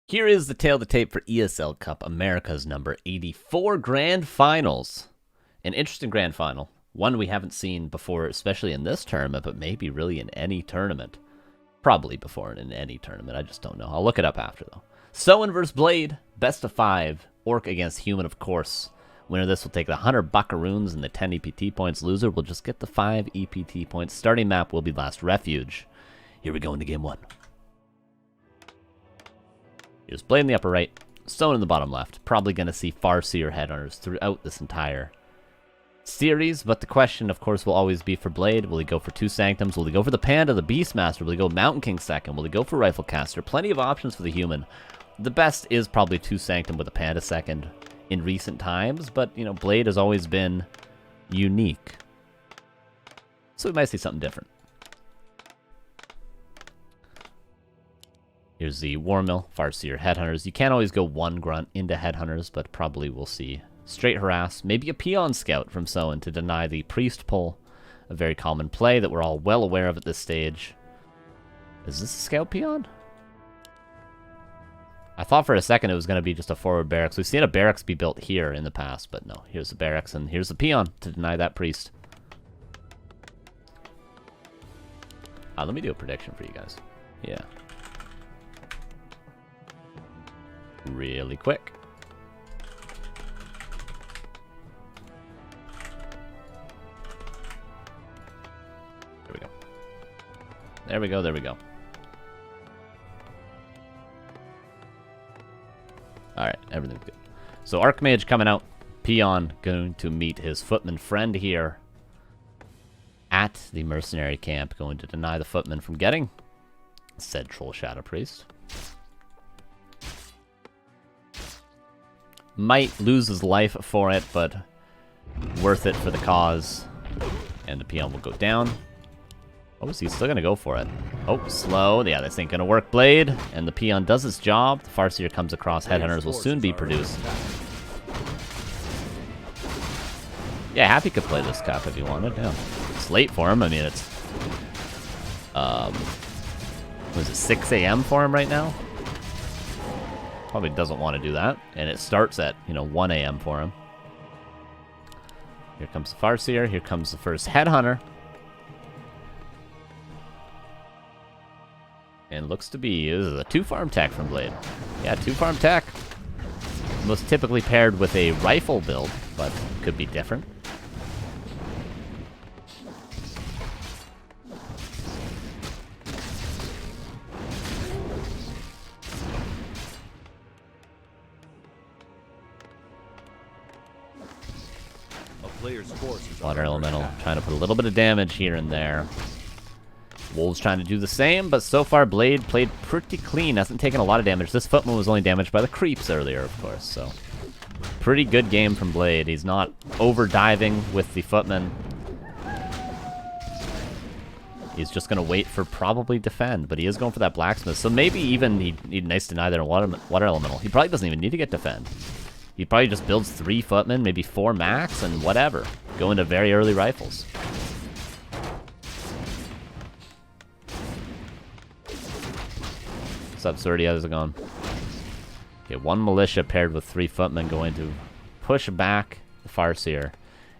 Here is the tail of the tape for ESL Cup Americas number 84 Grand Finals. An interesting Grand Final. One we haven't seen before, especially in this tournament, but maybe really in any tournament. Probably before in any tournament, I just don't know. I'll look it up after, though. Soin vs. Blade, best of 5. Orc against Human, of course. Winner of this will take the 100 buckaroons and the 10 EPT points. Loser will just get the 5 EPT points. Starting map will be Last Refuge. Here we go into game 1. Here's Blade in the upper right, Soin in the bottom left. Probably going to see CORSAIR headhunters throughout this entire series, but the question, of course, will always be for Blade. Will he go for 2 Sanctums? Will he go for the Panda, the Beastmaster? Will he go Mountain King second? Will he go for Riflecaster? Plenty of options for the Human. The best is probably 2 Sanctum with a Panda second in recent times, but, you know, Blade has always been unique. So we might see something different. Here's the War Mill, CORSAIR Headhunters. You can't always go 1 Grunt into Headhunters, but probably we'll see Straight Harass. Maybe a Peon Scout from Soin to deny the Priest pull. A very common play that we're all well aware of at this stage. Is this a Scout Peon? I thought for a second it was going to be just a forward barracks. We've seen a barracks be built here in the past, but no. Here's the barracks, and here's the Peon to deny that Priest. Let me do a prediction for you guys. Yeah. Really quick. There we go. There we go, there we go. Alright, everything's good. So Archmage coming out. Peon going to meet his footman friend here at the mercenary camp, going to deny the footman from getting said Troll Shadow Priest. Might lose his life for it, but worth it for the cause. And the Peon will go down. Oh, is he still going to go for it? Oh, slow. Yeah, this ain't going to work, Blade. And the Peon does its job. The CORSAIR comes across. Headhunters will soon be produced. Yeah, Happy could play this cup if he wanted. Yeah. It's late for him. I mean, it's... was it 6 a.m. for him right now? Probably doesn't want to do that. And it starts at, 1 a.m. for him. Here comes the CORSAIR. Here comes the first Headhunter. And looks to be, this is a 2-farm tech from Blade. Yeah, 2-farm tech. Most typically paired with a rifle build, but could be different. Water Elemental trying to put a little bit of damage here and there. Wolves trying to do the same, but so far Blade played pretty clean. Hasn't taken a lot of damage. This footman was only damaged by the creeps earlier, of course, so pretty good game from Blade. He's not over-diving with the footman. He's just going to wait for probably defend, but he is going for that blacksmith. So maybe even he'd nice deny there in water Elemental. He probably doesn't even need to get defend. He probably just builds 3 footmen, maybe 4 max, and whatever. Go into very early rifles. What's up, Surdy? How's it going? Okay, 1 militia paired with 3 footmen going to push back the CORSAIR.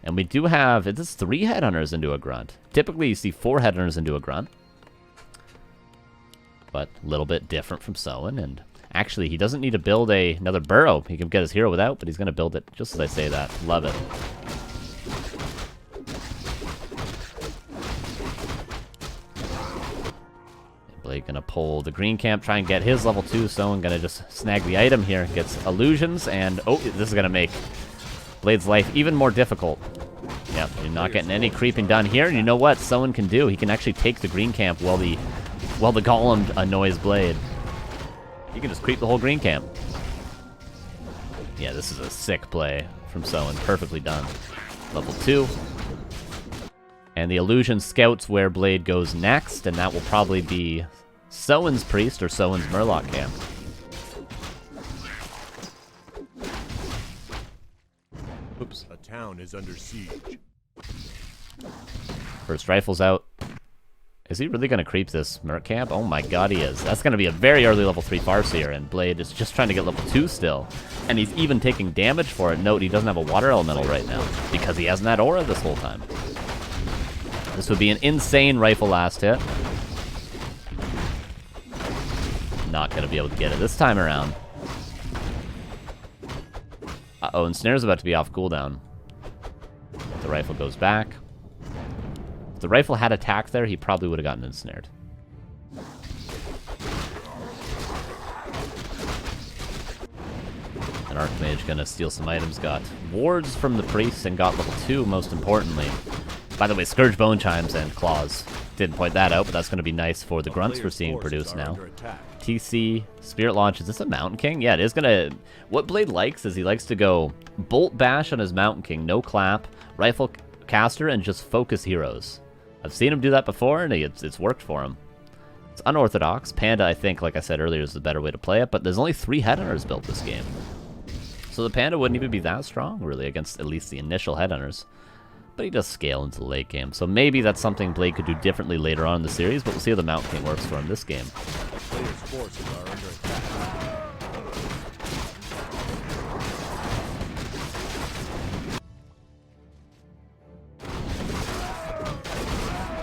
And we do have, it is 3 headhunters into a grunt. Typically you see 4 headhunters into a grunt. But a little bit different from Soin. And actually, he doesn't need to build another burrow. He can get his hero without, but he's going to build it just as I say that. Love it. Blade going to pull the green camp, try and get his level 2. Soin going to just snag the item here. Gets illusions, and oh, this is going to make Blade's life even more difficult. Yep, you're not getting any creeping done here, and you know what Soin can do? He can actually take the green camp while the golem annoys Blade. You can just creep the whole green camp. Yeah, this is a sick play from Soin. Perfectly done. Level 2. And the illusion scouts where Blade goes next, and that will probably be Soin's Priest or Soin's Murloc camp. Oops. A town is under siege. First rifle's out. Is he really going to creep this Merc camp? Oh my god, he is. That's going to be a very early level 3 Farseer, and Blade is just trying to get level 2 still. And he's even taking damage for it. Note, he doesn't have a water elemental right now, because he hasn't had aura this whole time. This would be an insane rifle last hit. Not going to be able to get it this time around. Uh-oh, Ensnare's about to be off cooldown. The rifle goes back. If the rifle had attacked there, he probably would have gotten ensnared. An Archmage gonna steal some items. Got wards from the priest and got level 2, most importantly. By the way, Scourge Bone Chimes and Claws. Didn't point that out, but that's gonna be nice for the grunts we're seeing produced now. TC, Spirit Launch. Is this a Mountain King? Yeah, it is gonna... What Blade likes is he likes to go Bolt Bash on his Mountain King, no clap, Rifle Caster, and just focus heroes. I've seen him do that before, and it's worked for him. It's unorthodox. Panda, I think, like I said earlier, is the better way to play it, but there's only 3 Headhunters built this game. So the Panda wouldn't even be that strong, really, against at least the initial Headhunters. But he does scale into the late game, so maybe that's something Blade could do differently later on in the series, but we'll see how the Mountain King works for him this game. Player's forces are under attack.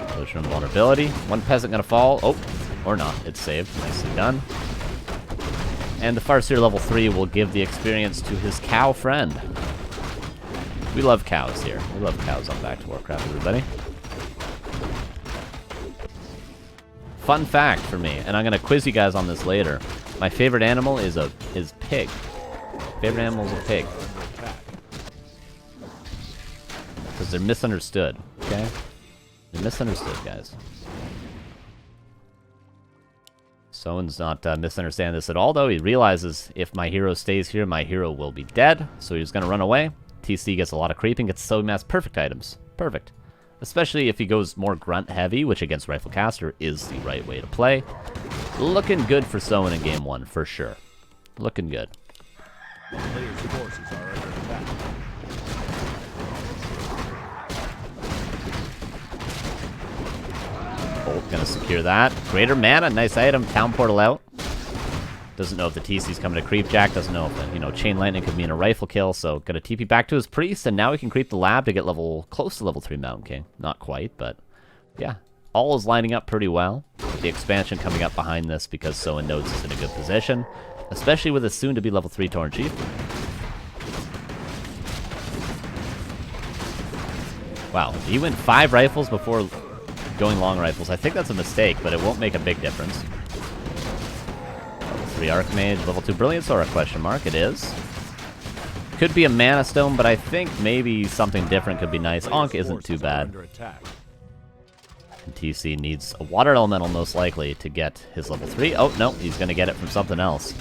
Potion of Vulnerability. One peasant gonna fall. Oh, or not. It's saved. Nicely done. And the Farseer level 3 will give the experience to his cow friend. We love cows here. We love cows on Back to Warcraft, everybody. Fun fact for me, and I'm gonna quiz you guys on this later. My favorite animal is pig. Favorite animal is a pig. Because they're misunderstood, okay? They're misunderstood, guys. Soin's not misunderstanding this at all, though. He realizes if my hero stays here, my hero will be dead. So he's going to run away. TC gets a lot of creeping, gets so mass perfect items. Perfect. Especially if he goes more grunt heavy, which against Rifle Caster is the right way to play. Looking good for Soin in game 1, for sure. Looking good. Player's forces are under attack. Bolt gonna secure that. Greater Mana, nice item. Town Portal out. Doesn't know if the TC's coming to creep Jack. Doesn't know if, you know, Chain Lightning could mean a rifle kill. So gonna TP back to his priest, and now he can creep the lab to get close to level 3 Mountain King. Not quite, but yeah. All is lining up pretty well. With the expansion coming up behind this because Soin knows he's in a good position. Especially with a soon-to-be level 3 Torn Chief. Wow, he went 5 rifles before going long rifles. I think that's a mistake, but it won't make a big difference. Level 3 Archmage, level 2 Brilliance Aura, question mark. It is. Could be a Mana Stone, but I think maybe something different could be nice. Ankh isn't too bad. And TC needs a Water Elemental, most likely, to get his level 3. Oh, no, he's going to get it from something else.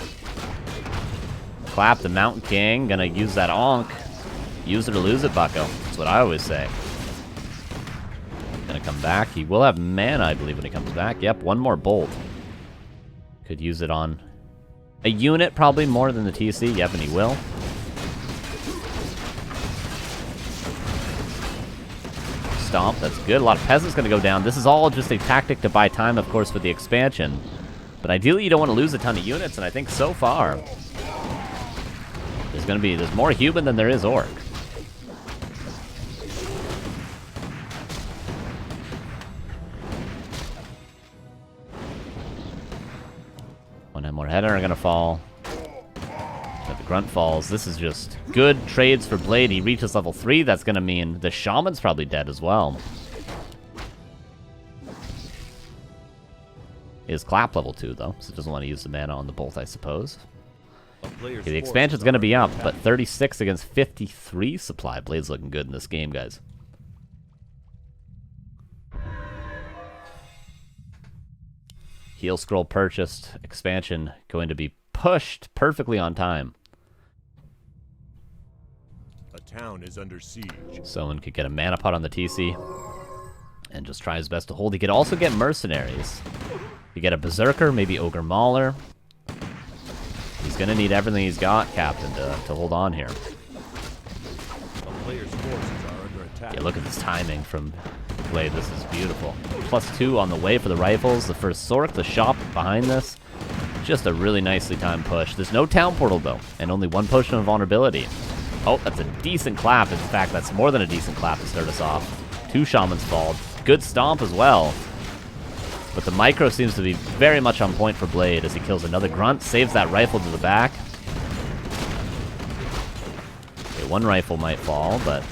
Clap the Mountain King. Going to use that Ankh. Use it or lose it, bucko. That's what I always say. Gonna come back. He will have mana, I believe, when he comes back. Yep, one more bolt. Could use it on a unit, probably more than the TC. Yep, and he will. Stomp, that's good. A lot of peasants gonna go down. This is all just a tactic to buy time, of course, with the expansion. But ideally, you don't want to lose a ton of units, and I think so far there's more human than there is orc. One more header are gonna fall. But the grunt falls. This is just good trades for Blade. He reaches level 3. That's gonna mean the shaman's probably dead as well. Is Clap level 2 though, so doesn't want to use the mana on the bolt, I suppose. Okay, the expansion's gonna be up, but 36 against 53 supply. Blade's looking good in this game, guys. Heal scroll purchased. Expansion going to be pushed perfectly on time. A town is under siege. Someone could get a mana pot on the TC and just try his best to hold. He could also get mercenaries. You get a berserker, maybe ogre mauler. He's gonna need everything he's got, Captain, to hold on here. A player's forces are under attack. Yeah, look at this timing from Blade. This is beautiful. +2 on the way for the rifles. The first Sork, the shop behind this. Just a really nicely timed push. There's no town portal, though, and only 1 potion of vulnerability. Oh, that's a decent clap. In fact, that's more than a decent clap to start us off. 2 shamans fall. Good stomp as well. But the micro seems to be very much on point for Blade as he kills another grunt, saves that rifle to the back. Okay, 1 rifle might fall, but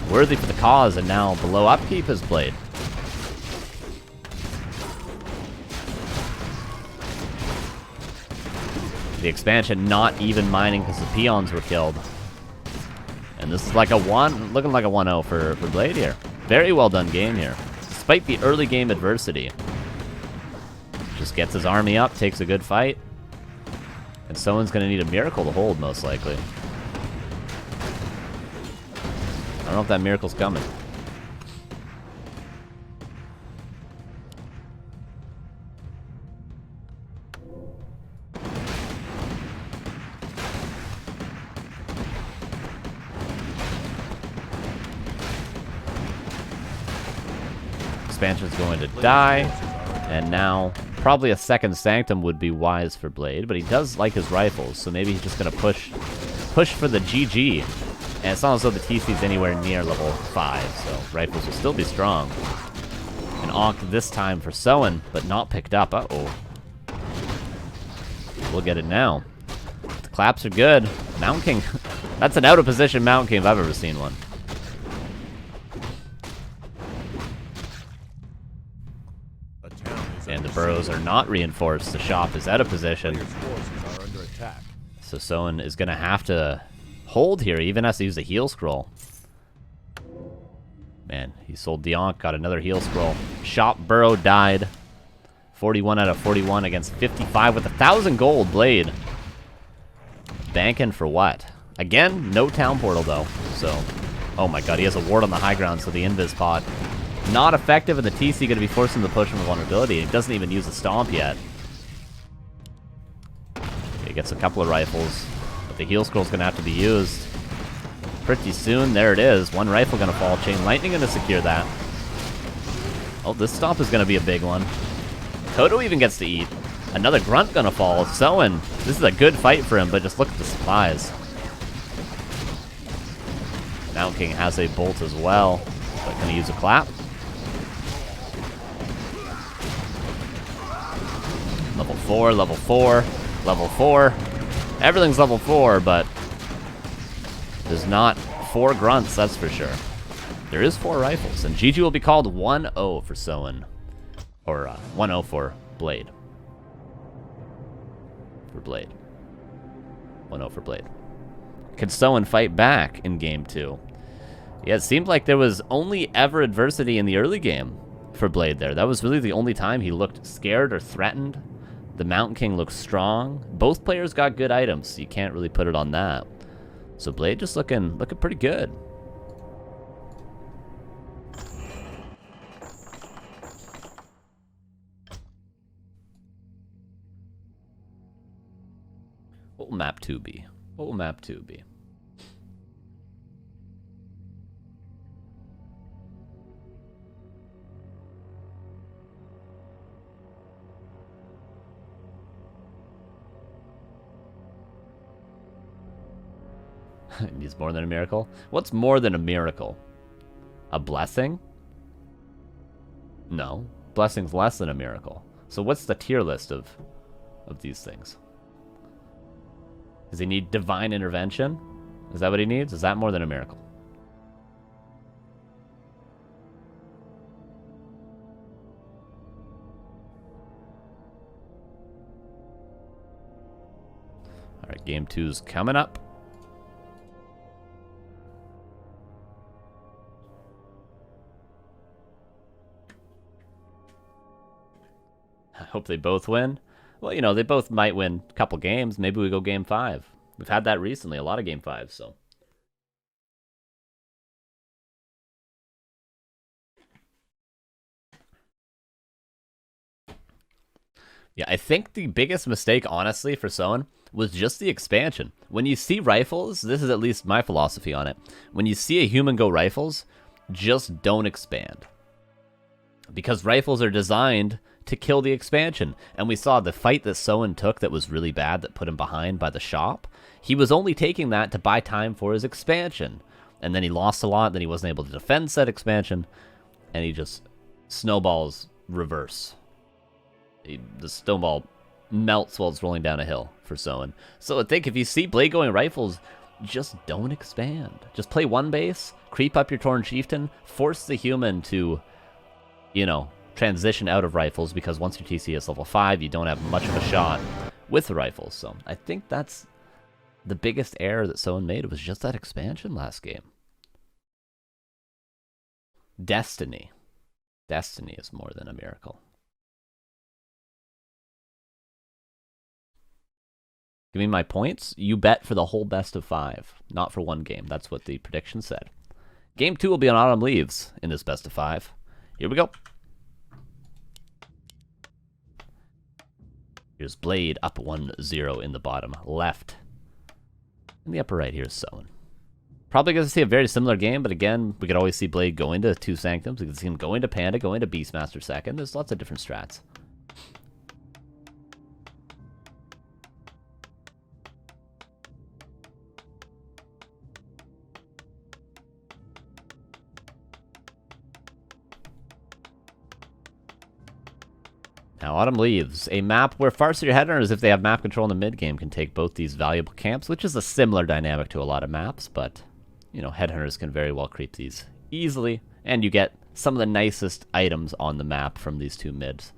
worthy for the cause, and now below upkeep is Blade. The expansion not even mining because the peons were killed. And this is like a looking like a 1-0 for Blade here. Very well done game here. Despite the early game adversity. Just gets his army up, takes a good fight. And someone's going to need a miracle to hold, most likely. I don't know if that miracle's coming. Expansion's going to die, and now probably a second Sanctum would be wise for Blade, but he does like his rifles, so maybe he's just going to push for the GG. And it's not as though the TC's anywhere near level 5, so rifles will still be strong. An Ankh this time for Soin, but not picked up. Uh-oh. We'll get it now. The claps are good. Mountain King. That's an out-of-position Mountain King if I've ever seen one. And the burrows are not reinforced. The shop is out of position. Forces are under attack. So Soin is going to have to hold here. He even has to use the heal scroll. Man, he sold the Ankh, got another heal scroll. Shop burrow died. 41 out of 41 against 55 with 1,000 gold. Blade. Banking for what? Again, no town portal though. So, oh my god, he has a ward on the high ground, so the invis pod not effective, and the TC going to be forcing the push from vulnerability. He doesn't even use the stomp yet. He gets a couple of rifles, but the heal scroll's going to have to be used pretty soon. There it is. 1 rifle going to fall. Chain Lightning going to secure that. Oh, this stomp is going to be a big one. Toto even gets to eat. Another grunt going to fall. Soin, this is a good fight for him, but just look at the supplies. Mountain King has a bolt as well, but going to use a clap. Level 4, level 4, level 4. Everything's level 4, but there's not 4 grunts, that's for sure. There is 4 rifles, and GG will be called 1-0 for Soin. Or 1-0 for Blade. For Blade. 1-0 for Blade. Can Soin fight back in game 2? Yeah, it seemed like there was only ever adversity in the early game for Blade there. That was really the only time he looked scared or threatened. The Mountain King looks strong. Both players got good items, so you can't really put it on that. So Blade just looking pretty good. What will map 2 be? What will map 2 be? Needs more than a miracle? What's more than a miracle? A blessing? No. Blessing's less than a miracle. So what's the tier list of these things? Does he need divine intervention? Is that what he needs? Is that more than a miracle? Alright, game 2's coming up. I hope they both win. Well, you know, they both might win a couple games. Maybe we go game 5. We've had that recently, a lot of game 5s, so. Yeah, I think the biggest mistake, honestly, for Soin was just the expansion. When you see rifles, this is at least my philosophy on it. When you see a human go rifles, just don't expand. Because rifles are designed to kill the expansion. And we saw the fight that Soin took that was really bad, that put him behind by the shop. He was only taking that to buy time for his expansion. And then he lost a lot, then he wasn't able to defend said expansion. And he just snowballs reverse. The snowball melts while it's rolling down a hill for Soin. So I think if you see blade going rifles, just don't expand. Just play one base, creep up your Torn Chieftain, force the human to, you know, transition out of rifles, because once your TC is level 5, you don't have much of a shot with the rifles. So I think that's the biggest error that Soin made, was just that expansion last game. Destiny. Destiny is more than a miracle. Give me my points. You bet for the whole best of 5, not for one game. That's what the prediction said. Game 2 will be on Autumn Leaves in this best of 5. Here we go. Here's Blade up 1-0 in the bottom left. In the upper right, here's Soin. Probably going to see a very similar game, but again, we could always see Blade going to 2 Sanctums. We could see him going to Panda, going to Beastmaster second. There's lots of different strats. Now, Autumn Leaves, a map where Farseer Headhunters, if they have map control in the mid-game, can take both these valuable camps, which is a similar dynamic to a lot of maps, but, you know, Headhunters can very well creep these easily, and you get some of the nicest items on the map from these 2 mids.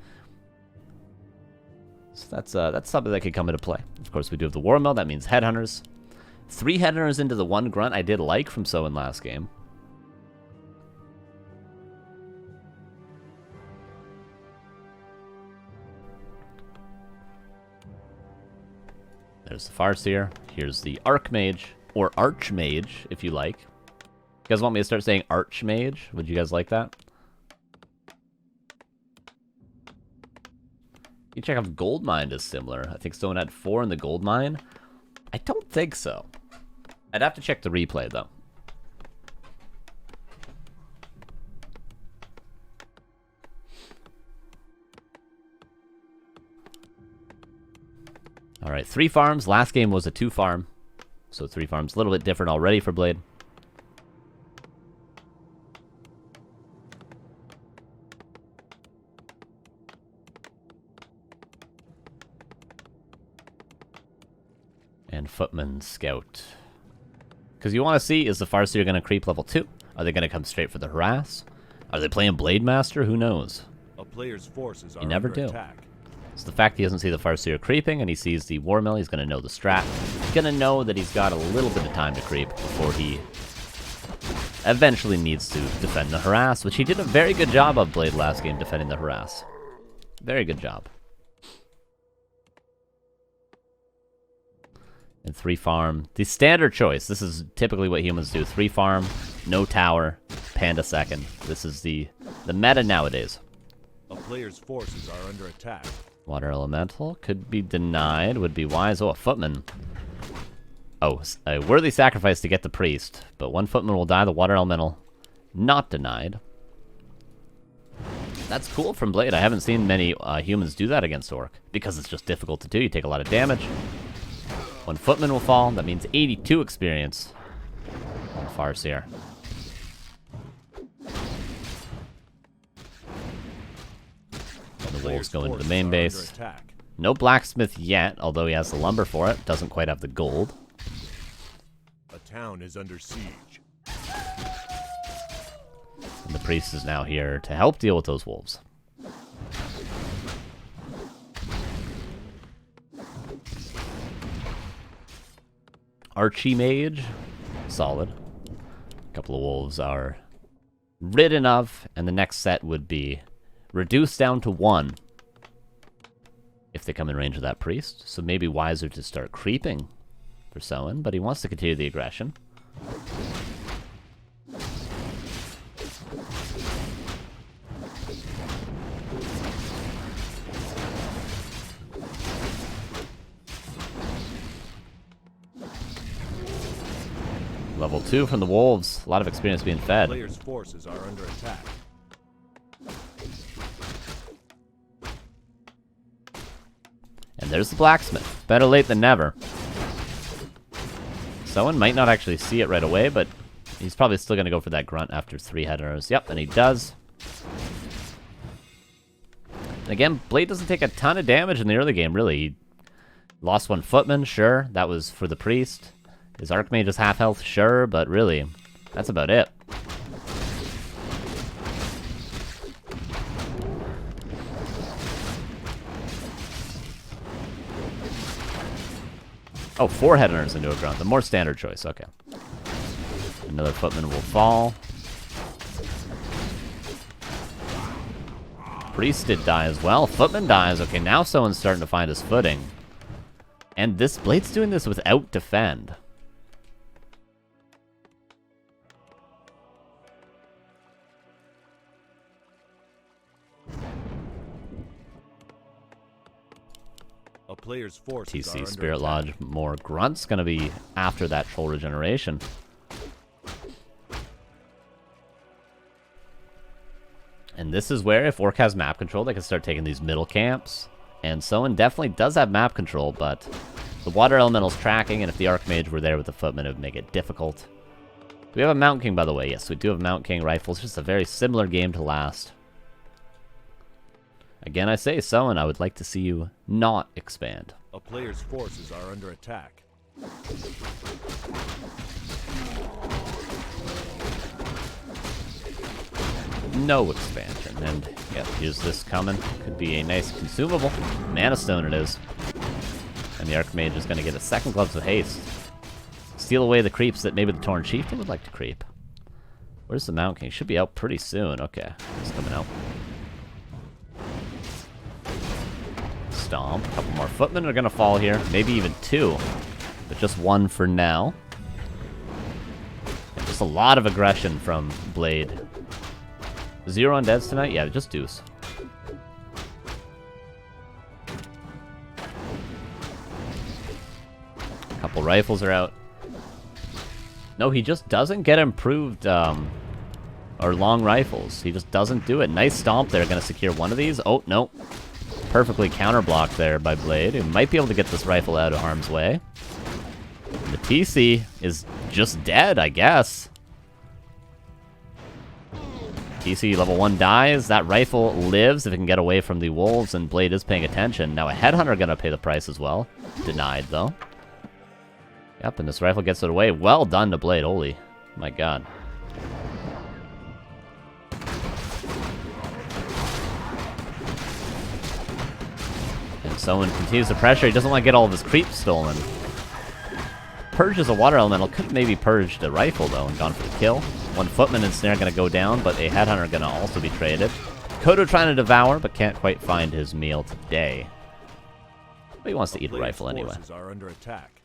So that's something that could come into play. Of course, we do have the War Mill, that means Headhunters. 3 Headhunters into the 1 Grunt I did like from Soin last game. There's the Farseer. Here's the Archmage, or Archmage, if you like. You guys want me to start saying Archmage? Would you guys like that? You check if Gold Mine is similar. I think Soin had 4 in the Gold Mine. I don't think so. I'd have to check the replay, though. All right, 3 farms. Last game was a 2 farm. So 3 farms, a little bit different already for Blade. And Footman Scout. Because you want to see, is the Farseer going to creep level 2? Are they going to come straight for the Harass? Are they playing Blade Master? Who knows? A player's forces are you never under do. attack. So the fact he doesn't see the Farseer creeping and he sees the War Mill, he's going to know the strat. He's going to know that he's got a little bit of time to creep before he eventually needs to defend the Harass, which he did a very good job of, Blade, last game, defending the Harass. Very good job. And 3 farm. The standard choice. This is typically what humans do. 3 farm, no tower, Panda second. This is the meta nowadays. A player's forces are under attack. Water Elemental could be denied, would be wise. Oh, a Footman. Oh, a worthy sacrifice to get the Priest, but 1 Footman will die. The Water Elemental not denied. That's cool from Blade. I haven't seen many humans do that against Orc, because it's just difficult to do. You take a lot of damage. 1 Footman will fall. That means 82 experience on Farseer. The Wolves go into the main base. No Blacksmith yet, although he has the lumber for it. Doesn't quite have the gold. A town is under siege. And the Priest is now here to help deal with those wolves. Archimage, solid. A couple of wolves are rid enough, and the next set would be reduced down to 1 if they come in range of that Priest. So maybe wiser to start creeping for Soin, but he wants to continue the aggression. Level 2 from the Wolves. A lot of experience being fed. Players' forces are under attack. And there's the Blacksmith. Better late than never. Someone might not actually see it right away, but he's probably still going to go for that grunt after 3 headers. Yep, and he does. Again, Blade doesn't take a ton of damage in the early game, really. He lost 1 footman, sure. That was for the priest. His Archmage is half health, sure, but really, that's about it. Oh, 4 headhunters into a grunt. The more standard choice, okay. Another footman will fall. Priest did die as well. Footman dies. Okay, now someone's starting to find his footing. And this Blade's doing this without defend. A player's forces are TC under Spirit attack. Lodge, more grunts gonna be after that troll regeneration. And this is where, if Orc has map control, they can start taking these middle camps. And Soin definitely does have map control, but the Water Elemental's tracking, and if the Archmage were there with the Footman, it would make it difficult. Do we have a Mountain King, by the way? Yes, we do have Mountain King rifles. Just a very similar game to last. Again, I say, Soin, I would like to see you not expand. A player's forces are under attack. No expansion. And, yeah, here's this coming. Could be a nice consumable. Mana Stone it is. And the Archmage is going to get a second Gloves of Haste. Steal away the creeps that maybe the Torn Chieftain would like to creep. Where's the Mountain King? Should be out pretty soon. Okay, he's coming out. Stomp. A couple more footmen are going to fall here. Maybe even 2. But just 1 for now. And just a lot of aggression from Blade. 0 undeads tonight? Yeah, just deuce. A couple rifles are out. No, he just doesn't get improved, or long rifles. He just doesn't do it. Nice stomp there. Gonna secure one of these. Oh, no. Perfectly counterblocked there by Blade, who might be able to get this rifle out of harm's way. The TC is just dead, I guess. TC level 1 dies. That rifle lives if it can get away from the wolves, and Blade is paying attention. Now a headhunter gonna pay the price as well. Denied, though. Yep, and this rifle gets it away. Well done to Blade. Holy, my god. And Soin continues to pressure. He doesn't want to get all of his creeps stolen. Purges a water elemental. Could have maybe purged a rifle, though, and gone for the kill. 1 footman and snare going to go down, but a headhunter going to also be traded. Kodo trying to devour, but can't quite find his meal today. But he wants to eat a rifle anyway. Forces are under attack.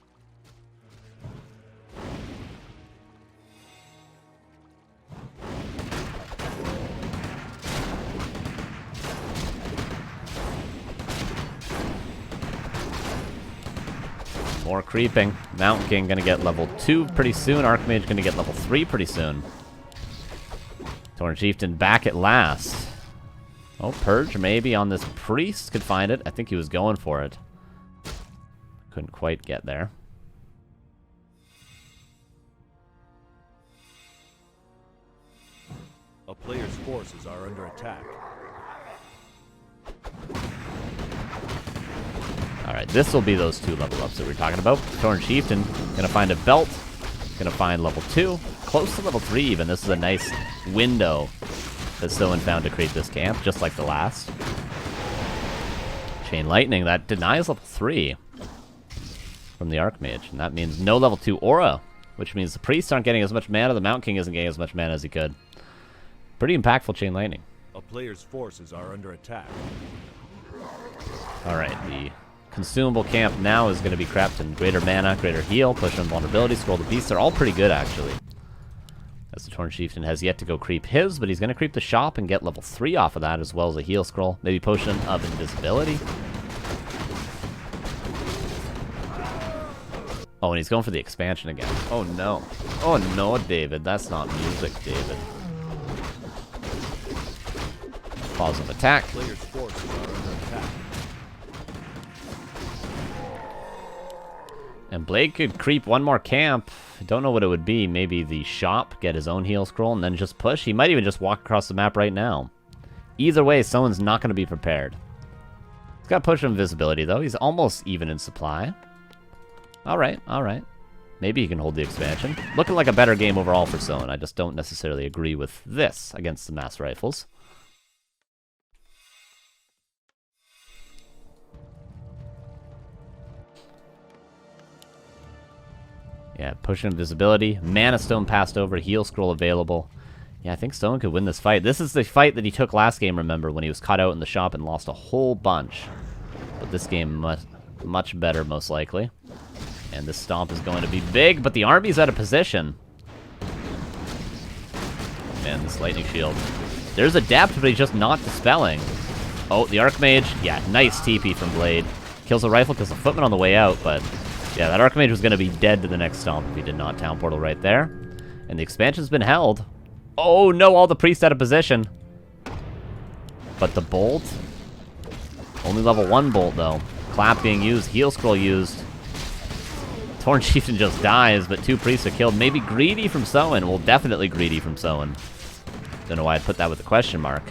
More creeping. Mountain King gonna get level 2 pretty soon. Archmage gonna get level 3 pretty soon. Torn Chieftain back at last. Oh, Purge maybe on this Priest. Could find it. I think he was going for it. Couldn't quite get there. A player's forces are under attack. Alright, this will be those 2 level ups that we were talking about. Torn Chieftain gonna find a belt. Gonna find level 2. Close to level 3 even. This is a nice window that Soin found to create this camp, just like the last. Chain Lightning, that denies level 3 from the Archmage. And that means no level 2 aura, which means the priests aren't getting as much mana, the Mountain King isn't getting as much mana as he could. Pretty impactful Chain Lightning. A player's forces are under attack. Alright, the consumable camp now is going to be crept in greater mana, greater heal, push invulnerability, scroll the beast. They're all pretty good, actually. As the Torn Chieftain has yet to go creep his, but he's going to creep the shop and get level 3 off of that, as well as a heal scroll. Maybe potion of invisibility. Oh, and he's going for the expansion again. Oh, no. Oh, no, David. That's not music, David. Pause of attack. Players' forces are under attack. And Blade could creep one more camp. I don't know what it would be. Maybe the shop, get his own heal scroll, and then just push. He might even just walk across the map right now. Either way, someone's not going to be prepared. He's got push invisibility, though. He's almost even in supply. All right, all right. Maybe he can hold the expansion. Looking like a better game overall for Soin. I just don't necessarily agree with this against the mass rifles. Yeah, push invisibility. Mana Stone passed over. Heal scroll available. Yeah, I think Soin could win this fight. This is the fight that he took last game, remember, when he was caught out in the shop and lost a whole bunch. But this game, much better, most likely. And this stomp is going to be big, but the army's out of position. Man, this lightning shield. There's a depth, but he's just not dispelling. Oh, the Archmage. Yeah, nice TP from Blade. Kills the rifle because the footman on the way out, but... yeah, that Archmage was going to be dead to the next stomp if he did not town portal right there. And the expansion's been held. Oh, no, all the priests out of position. But the bolt? Only level 1 bolt, though. Clap being used, heal scroll used. Torn Chieftain just dies, but 2 priests are killed. Maybe greedy from Soin. Well, definitely greedy from Soin. Don't know why I put that with a question mark.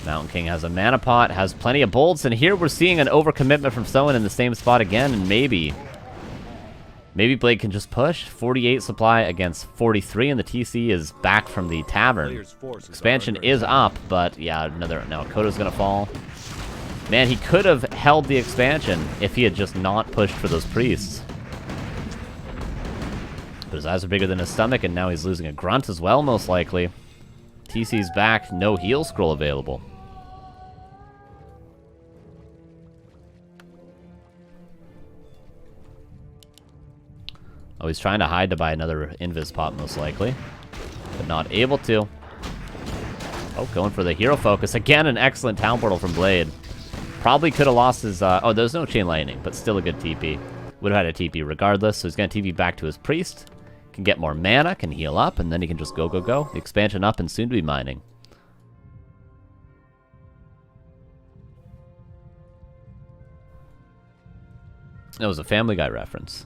Mountain King has a mana pot, has plenty of bolts, and here we're seeing an overcommitment from Soin in the same spot again, and maybe Blade can just push. 48 supply against 43, and the TC is back from the tavern. Expansion is up, but yeah, now Kodo's gonna fall. Man, he could have held the expansion if he had just not pushed for those priests. But his eyes are bigger than his stomach, and now he's losing a grunt as well, most likely. TC's back, no heal scroll available. Oh, he's trying to hide to buy another Invis Pop, most likely. But not able to. Oh, going for the hero focus. Again, an excellent town portal from Blade. Probably could have lost his... oh, there's no chain lightning, but still a good TP. Would have had a TP regardless, so he's going to TP back to his priest. Can get more mana, can heal up, and then he can just go, go, go. The expansion up and soon to be mining. That was a Family Guy reference.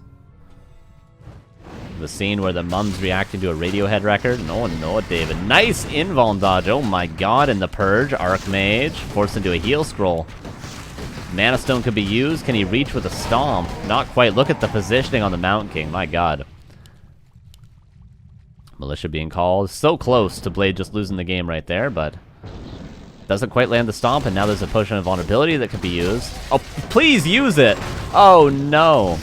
The scene where the mom's reacting to a Radiohead record. No, no, David. Nice invuln dodge. Oh my god. And the Purge. Archmage. Forced into a heal scroll. Mana Stone could be used. Can he reach with a stomp? Not quite. Look at the positioning on the Mountain King. My god. Militia being called. So close to Blade just losing the game right there, but doesn't quite land the stomp, and now there's a potion of vulnerability that could be used. Oh, please use it! Oh, no.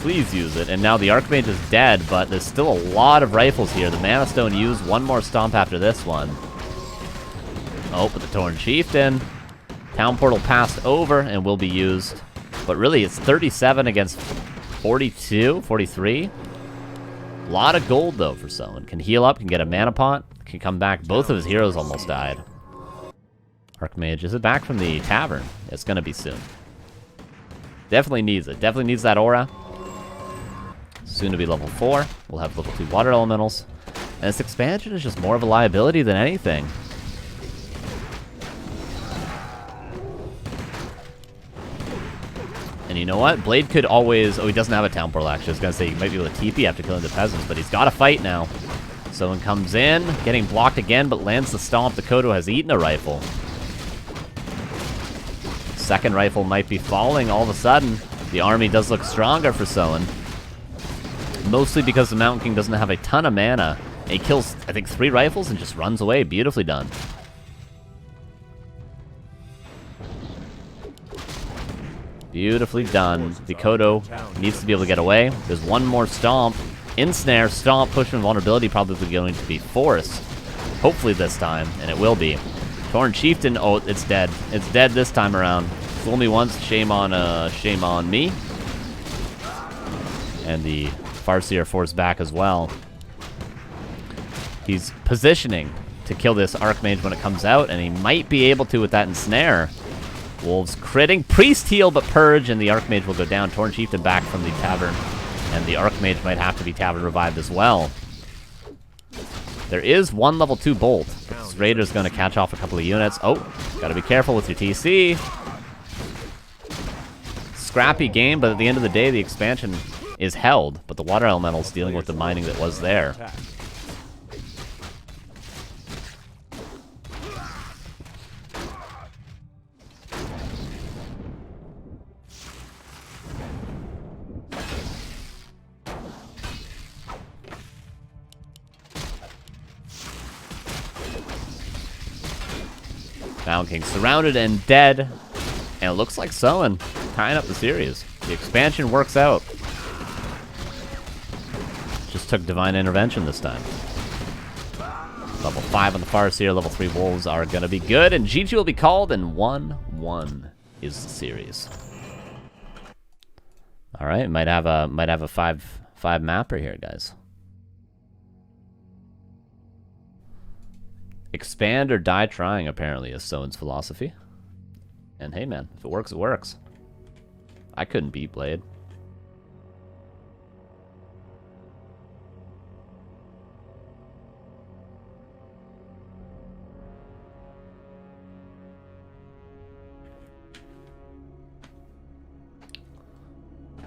Please use it. And now the Archmage is dead, but there's still a lot of rifles here. The Mana Stone used. One more stomp after this one. Oh, but the Torn Chieftain. Town Portal passed over and will be used. But really, it's 37 against 42, 43. A lot of gold, though, for Soin. Can heal up, can get a mana pot, can come back. Both of his heroes almost died. Archmage, is it back from the tavern? It's going to be soon. Definitely needs it. Definitely needs that aura. Soon to be level 4. We'll have level 2 water elementals. And this expansion is just more of a liability than anything. And you know what? Blade could always... oh, he doesn't have a town portal, actually. I was going to say he might be able to TP after killing the peasants, but he's got to fight now. Soin comes in, getting blocked again, but lands the stomp. The Kodo has eaten a rifle. Second rifle might be falling all of a sudden. The army does look stronger for Soin. Mostly because the Mountain King doesn't have a ton of mana. And he kills, I think, 3 rifles and just runs away. Beautifully done. Beautifully done. The Kodo needs to be able to get away. There's one more stomp. Ensnare, stomp, push, and vulnerability probably going to be forced. Hopefully this time, and it will be. Torn Chieftain, oh, it's dead. It's dead this time around. Fool me once, shame on me. And the CORSAIR forced back as well. He's positioning to kill this Archmage when it comes out, and he might be able to with that Ensnare. Wolves critting. Priest heal, but Purge, and the Archmage will go down. Torn Chieftain back from the Tavern, and the Archmage might have to be Tavern revived as well. There is one level 2 Bolt. This Raider's going to catch off a couple of units. Oh, gotta be careful with your TC. Scrappy game, but at the end of the day, the expansion is held, but the Water Elemental's dealing with the mining that was there. Mountain King surrounded and dead. And it looks like Soin tying up the series. The expansion works out. Just took Divine Intervention this time. Level 5 on the Farseer, level 3 Wolves are going to be good. And GG will be called, and 1-1 is the series. Alright, might have a 5 mapper here, guys. Expand or die trying, apparently, is Soin's philosophy. And hey, man, if it works, it works. I couldn't beat Blade.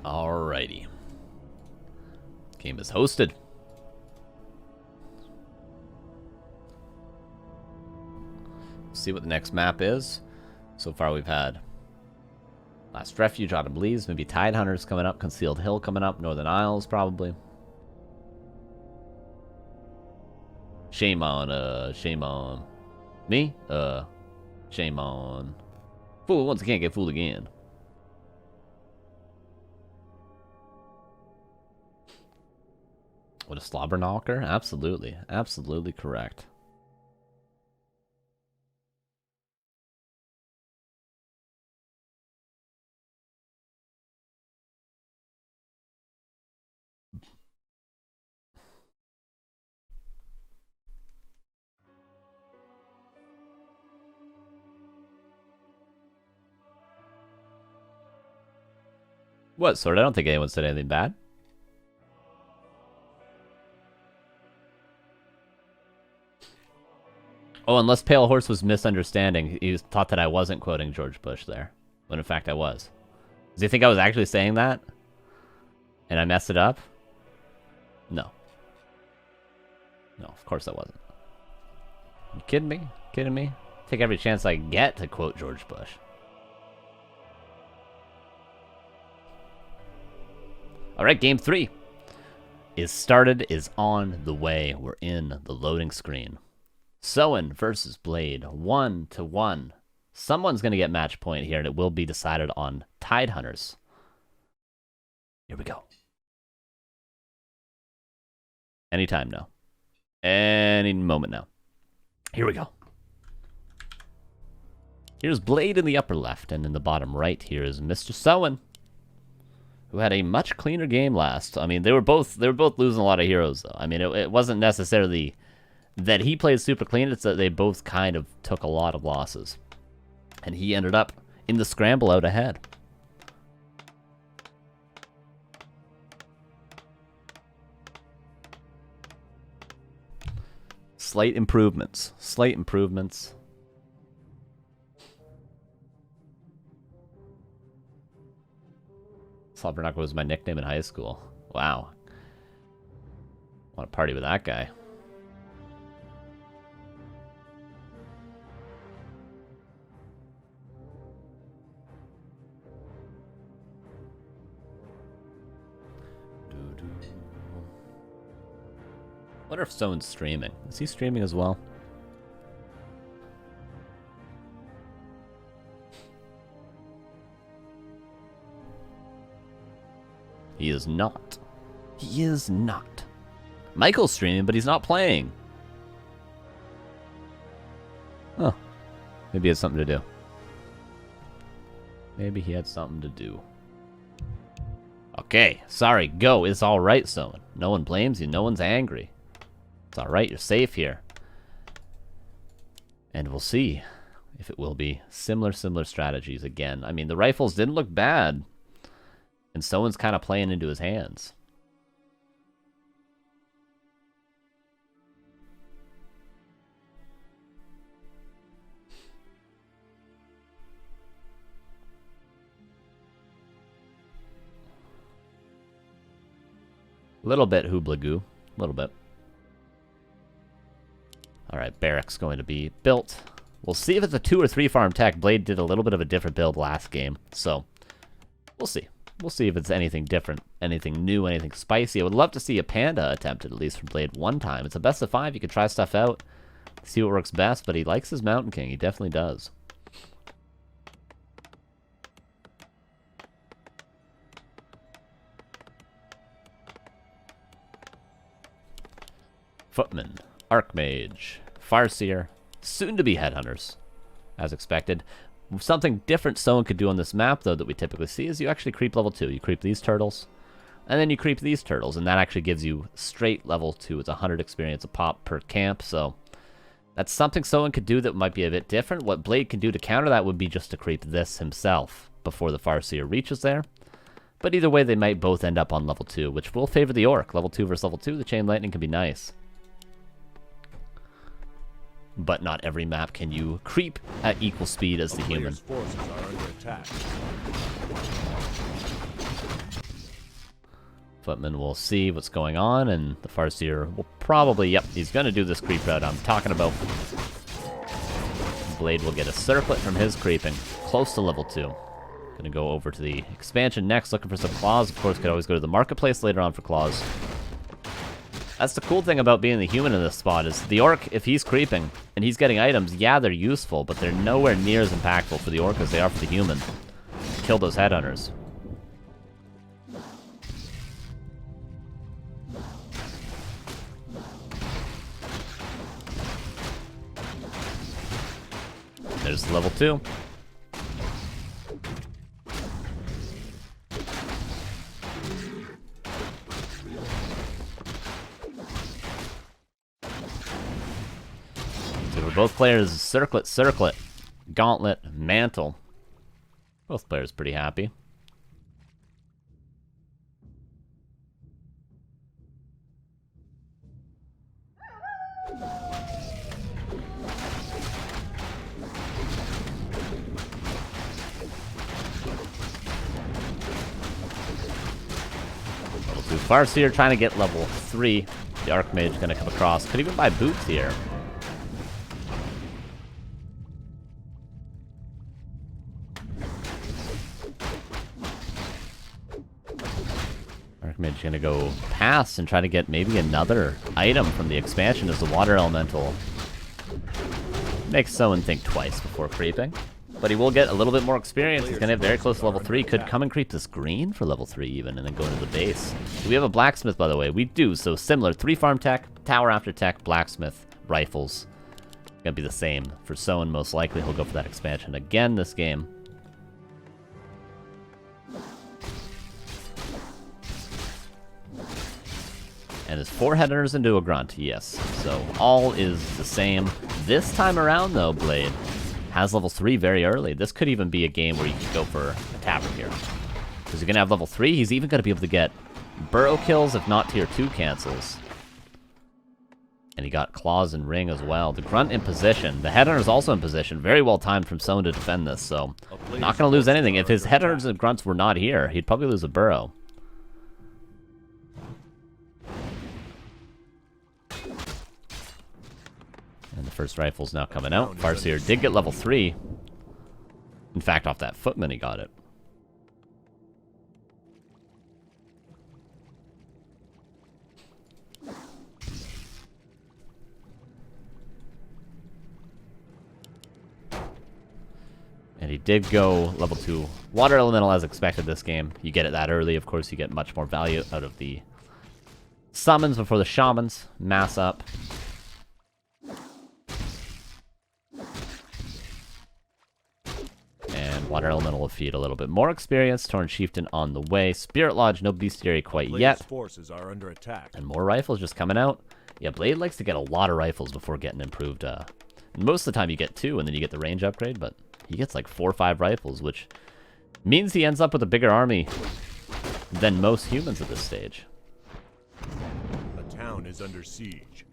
Alrighty. Game is hosted. See what the next map is. So far we've had Last Refuge, Autumn Leaves, maybe Tidehunters coming up, Concealed Hill coming up, Northern Isles probably. Shame on me? Shame on fool once again, get fooled again. What a slobber knocker? Absolutely. Absolutely correct. What sort? I don't think anyone said anything bad. Oh, unless Pale Horse was misunderstanding. He thought that I wasn't quoting George Bush there, when in fact I was. Does he think I was actually saying that? And I messed it up? No. No, of course I wasn't. You kidding me? Kidding me? Take every chance I get to quote George Bush. Alright, game 3 is started, is on the way. We're in the loading screen. Soin versus Blade, 1-1. Someone's going to get match point here, and it will be decided on Tidehunters. Here we go. Anytime now. Any moment now. Here we go. Here's Blade in the upper left, and in the bottom right here is Mr. Soin, who had a much cleaner game last. I mean, they were both losing a lot of heroes, though. I mean, it wasn't necessarily that he played super clean, it's that they both kind of took a lot of losses. And he ended up in the scramble out ahead. Slight improvements. Slight improvements. Slobberknocker was my nickname in high school. Wow. Want to party with that guy. I wonder if Soin's streaming. Is he streaming as well? He is not. He is not. Michael's streaming, but he's not playing. Huh. Maybe he had something to do. Maybe he had something to do. Okay, sorry, go. It's alright, Soin. No one blames you. No one's angry. It's alright, you're safe here. And we'll see if it will be similar strategies again. I mean, the rifles didn't look bad. And Soin's kind of playing into his hands. A little bit hoobla-goo. A little bit. Alright, barracks going to be built. We'll see if it's a 2 or 3 farm tech. Blade did a little bit of a different build last game. So, we'll see. We'll see if it's anything different, anything new, anything spicy. I would love to see a panda attempted, at least from Blade one time. It's a best of 5. You can try stuff out, see what works best, but he likes his Mountain King. He definitely does. Footman, Archmage, Farseer, soon-to-be Headhunters, as expected. Something different Soin could do on this map, though, that we typically see is you actually creep level 2. You creep these turtles, and then you creep these turtles, and that actually gives you straight level 2. It's 100 experience a pop per camp, so that's something Soin could do that might be a bit different. What Blade can do to counter that would be just to creep this himself before the Farseer reaches there. But either way, they might both end up on level 2, which will favor the Orc. Level 2 versus level 2, the Chain Lightning can be nice. But not every map can you creep at equal speed as the human. Forces are under attack. Footman will see what's going on, and the Farseer will probably, yep, he's going to do this creep route I'm talking about. Blade will get a circlet from his creeping, close to level 2. Going to go over to the expansion next, looking for some claws. Of course, could always go to the marketplace later on for claws. That's the cool thing about being the human in this spot, is the Orc, if he's creeping and he's getting items, yeah, they're useful, but they're nowhere near as impactful for the Orc as they are for the human. Kill those Headhunters. There's level 2. Both players, circlet, gauntlet, mantle. Both players pretty happy. Level 2 Farseer trying to get level 3. The Archmage going to come across. Could even buy boots here. Archmage gonna go past and try to get maybe another item from the expansion as the Water Elemental. Makes Soin think twice before creeping. But he will get a little bit more experience. He's gonna have very close to level 3. Could come and creep this green for level 3 even, and then go into the base. Do we have a blacksmith, by the way? We do, so similar. 3 farm tech, tower after tech, blacksmith, rifles. Gonna be the same. For Soin, most likely he'll go for that expansion again this game. And there's 4 Headhunters into a Grunt, yes. So all is the same. This time around, though, Blade has level 3 very early. This could even be a game where you could go for a tavern here. Because you're going to have level 3. He's even going to be able to get burrow kills, if not tier 2 cancels. And he got claws and ring as well. The Grunt in position. The Headhunter's also in position. Very well timed from Soin to defend this, so not going to lose anything. If his Headhunters and Grunts were not here, he'd probably lose a burrow. And the first rifle's now coming out. Farseer did get level 3. In fact, off that Footman, he got it. And he did go level 2 Water Elemental as expected this game. You get it that early, of course, you get much more value out of the summons before the shamans mass up. Water Elemental will feed a little bit more experience. Torn Chieftain on the way. Spirit Lodge, no Bestiary quite yet. Forces are under attack. And more rifles just coming out. Yeah, Blade likes to get a lot of rifles before getting improved Most of the time you get 2, and then you get the range upgrade, but he gets like 4 or 5 rifles, which means he ends up with a bigger army than most humans at this stage. A town is under siege.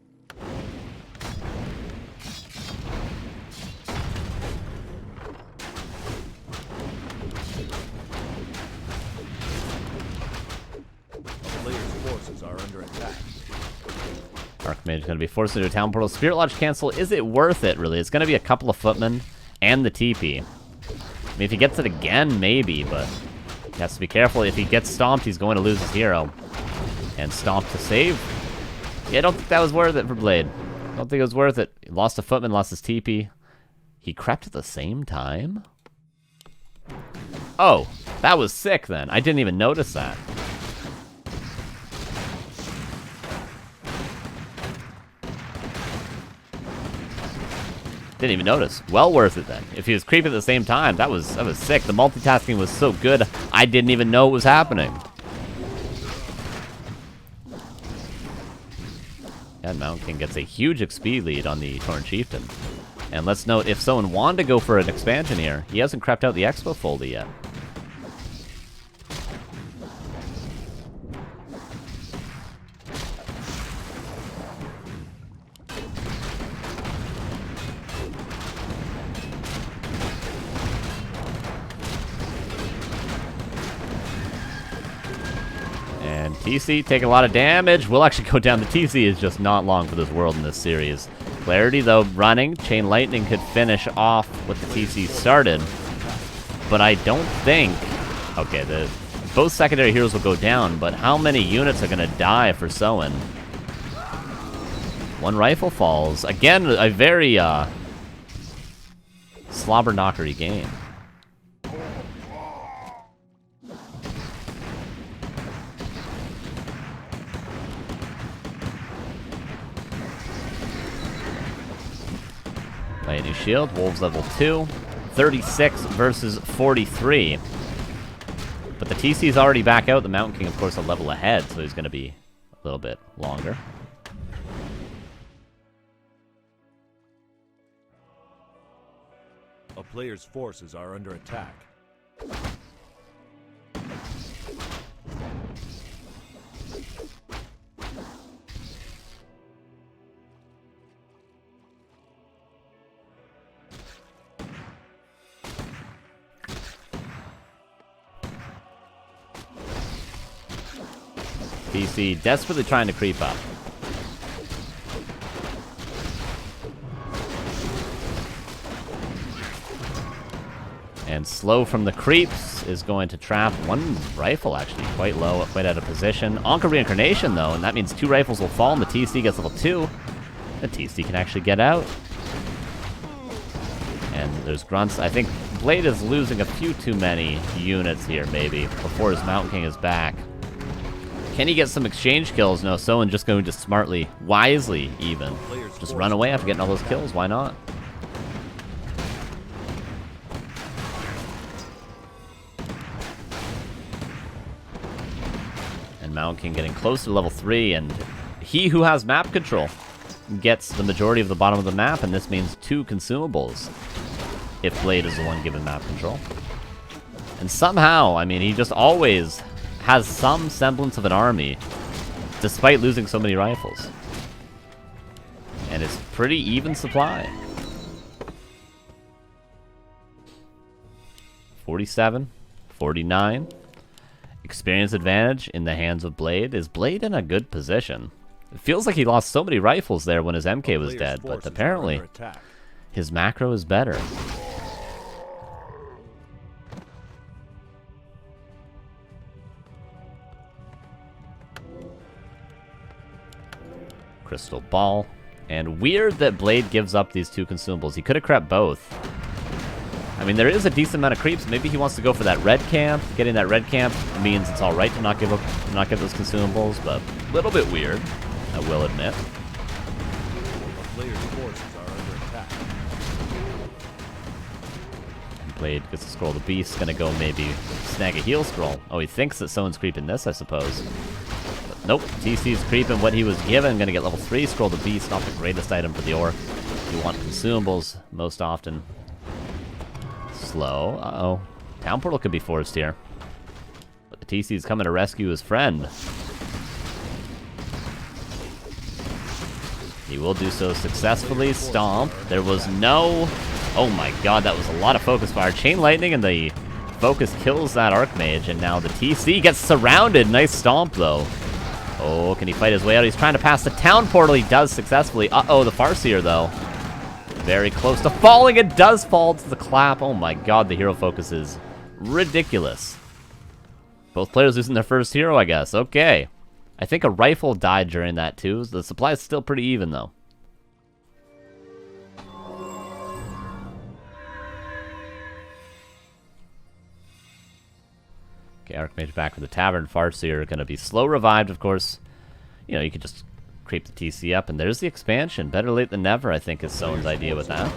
A player's forces are under attack. Archmage is going to be forced into a town portal. Spirit Lodge cancel. Is it worth it, really? It's going to be a couple of footmen and the TP. I mean, if he gets it again, maybe, but he has to be careful. If he gets stomped, he's going to lose his hero. And stomp to save. Yeah, I don't think that was worth it for Blade. I don't think it was worth it. He lost a footman, lost his TP. He crept at the same time? Oh, that was sick then. I didn't even notice that. Didn't even notice. Well worth it then. If he was creeping at the same time, that was sick. The multitasking was so good, I didn't even know it was happening. And Mountain King gets a huge XP lead on the Torn Chieftain. And let's note, if someone wanted to go for an expansion here, he hasn't crept out the Expo folder yet. And TC taking a lot of damage. Will actually go down. The TC is just not long for this world in this series. Clarity, though, running. Chain Lightning could finish off what the TC started. But I don't think... Okay, both secondary heroes will go down, but how many units are going to die for Soin? One rifle falls. Again, a very slobber-knockery game. Play a new shield. Wolves level 2. 36 versus 43. But the TC's already back out. The Mountain King, of course, a level ahead, so he's going to be a little bit longer. A player's forces are under attack. PC desperately trying to creep up. And slow from the creeps is going to trap one rifle, actually, quite low, quite out of position. Anka Reincarnation, though, and that means 2 rifles will fall, and the TC gets level 2. The TC can actually get out. And there's grunts. I think Blade is losing a few too many units here, maybe, before his Mountain King is back. Can he get some exchange kills? No, Soin just going to smartly, wisely even, just run away after getting all those kills. Why not? And Mountain King getting close to level 3, and he who has map control gets the majority of the bottom of the map, and this means 2 consumables if Blade is the one given map control. And somehow, I mean, he just always has some semblance of an army, despite losing so many rifles. And it's pretty even supply. 47, 49. Experience advantage in the hands of Blade. Is Blade in a good position? It feels like he lost so many rifles there when his MK was dead, but apparently his macro is better. Crystal Ball. And weird that Blade gives up these 2 consumables. He could have crept both. I mean, there is a decent amount of creeps. Maybe he wants to go for that red camp. Getting that red camp means it's all right to not give those consumables, but a little bit weird, I will admit. A player's forces are under attack. And Blade gets to scroll the beast. Gonna go maybe snag a heal scroll. Oh, he thinks that someone's creeping this, I suppose. Nope, TC's creeping what he was given. Gonna get level 3, scroll the beast, not the greatest item for the orc. You want consumables most often. Slow. Uh-oh. Town portal could be forced here. But the TC is coming to rescue his friend. He will do so successfully. Stomp. There was no... Oh my god, that was a lot of focus fire. Chain lightning and the focus kills that Archmage, and now the TC gets surrounded. Nice stomp, though. Oh, can he fight his way out? He's trying to pass the town portal. He does successfully. Uh-oh, the Farseer, though. Very close to falling. It does fall to the clap. Oh my god, the hero focus is ridiculous. Both players losing their first hero, I guess. Okay. I think a rifle died during that, too. The supply is still pretty even, though. Okay, Archmage back for the Tavern. Farseer going to be slow revived, of course. You know, you could just creep the TC up, and there's the expansion. Better late than never, I think, is Soin's idea with that.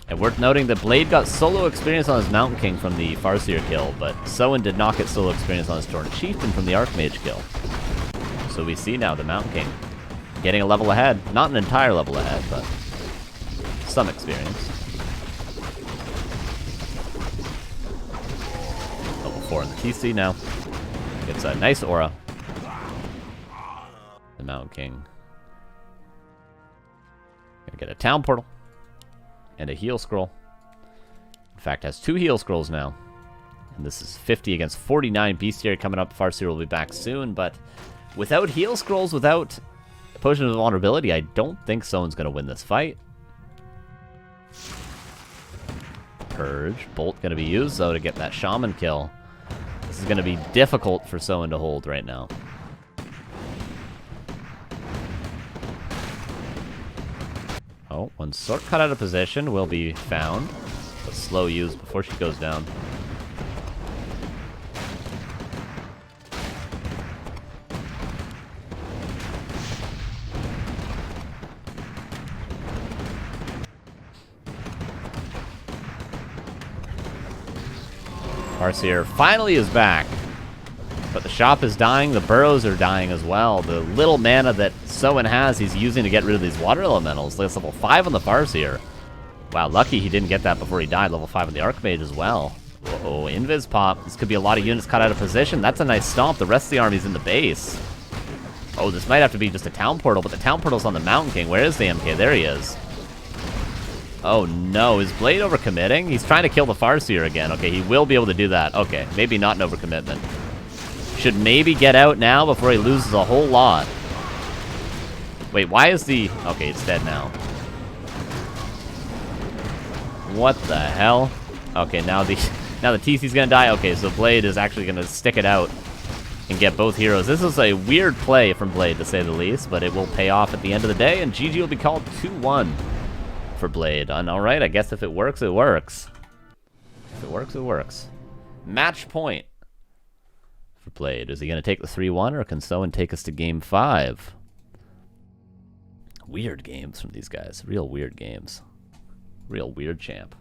And worth noting that Blade got solo experience on his Mountain King from the Farseer kill, but Soin did not get solo experience on his Torn Chieftain from the Archmage kill. So we see now the Mountain King getting a level ahead. Not an entire level ahead, but some experience. Level 4 in the TC now. Gets a nice aura. The Mountain King. Gonna get a town portal. And a heal scroll. In fact, has 2 heal scrolls now. And this is 50 against 49. Bestiary coming up. Farseer will be back soon, but without heal scrolls, without Potion of Vulnerability, I don't think Soin's going to win this fight. Purge. Bolt going to be used, though, to get that Shaman kill. This is going to be difficult for Soin to hold right now. Oh, one sword cut out of position will be found. But slow use before she goes down. Farseer finally is back. But the shop is dying, the burrows are dying as well. The little mana that Soin has, he's using to get rid of these water elementals. That's level 5 on the Farseer. Wow, lucky he didn't get that before he died. Level 5 on the Archmage as well. Whoa, Invis pop. This could be a lot of units cut out of position. That's a nice stomp. The rest of the army's in the base. Oh, this might have to be just a town portal, but the town portal's on the Mountain King. Where is the MK? There he is. Oh no, is Blade overcommitting? He's trying to kill the Farseer again. Okay, he will be able to do that. Okay, maybe not an overcommitment. Should maybe get out now before he loses a whole lot. Wait, why is the... Okay, it's dead now. What the hell? Okay, now the TC's gonna die. Okay, so Blade is actually gonna stick it out and get both heroes. This is a weird play from Blade, to say the least, but it will pay off at the end of the day, and GG will be called 2-1 for Blade. And alright, I guess if it works, it works. If it works, it works. Match point for Blade. Is he going to take the 3-1, or can Soin take us to game 5? Weird games from these guys. Real weird games. Real weird champ.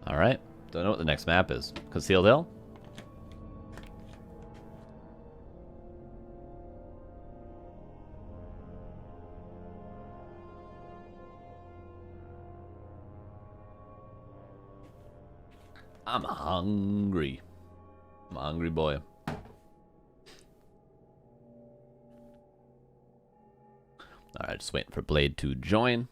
Alright, don't know what the next map is. Concealed Hill? I'm hungry. I'm a hungry boy. Alright, just waiting for Blade to join.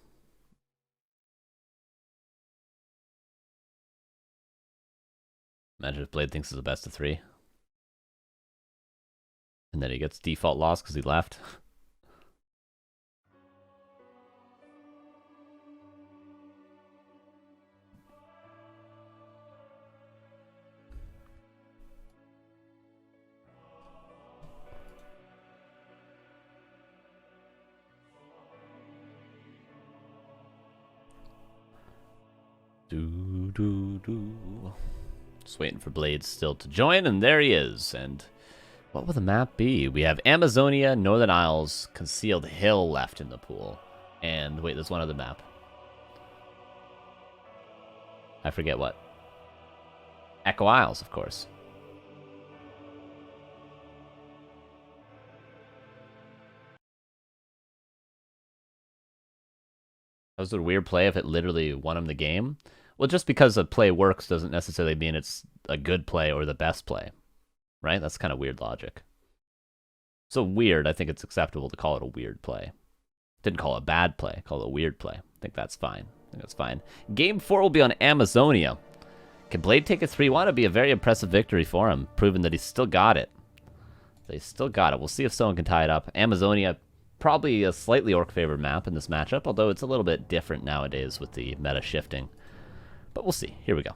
Imagine if Blade thinks it's the best of 3. And then he gets default loss because he left. Just waiting for Blade still to join, and there he is. And what will the map be? We have Amazonia, Northern Isles, Concealed Hill left in the pool. And wait, there's one other map. I forget what. Echo Isles, of course. That was a weird play if it literally won him the game. Well, just because a play works doesn't necessarily mean it's a good play or the best play. Right? That's kind of weird logic. So weird, I think it's acceptable to call it a weird play. Didn't call it a bad play, call it a weird play. I think that's fine. Game 4 will be on Amazonia. Can Blade take a 3-1? It'd be a very impressive victory for him, proving that he's still got it. We'll see if someone can tie it up. Amazonia, probably a slightly orc-favored map in this matchup, although it's a little bit different nowadays with the meta shifting. But we'll see. Here we go.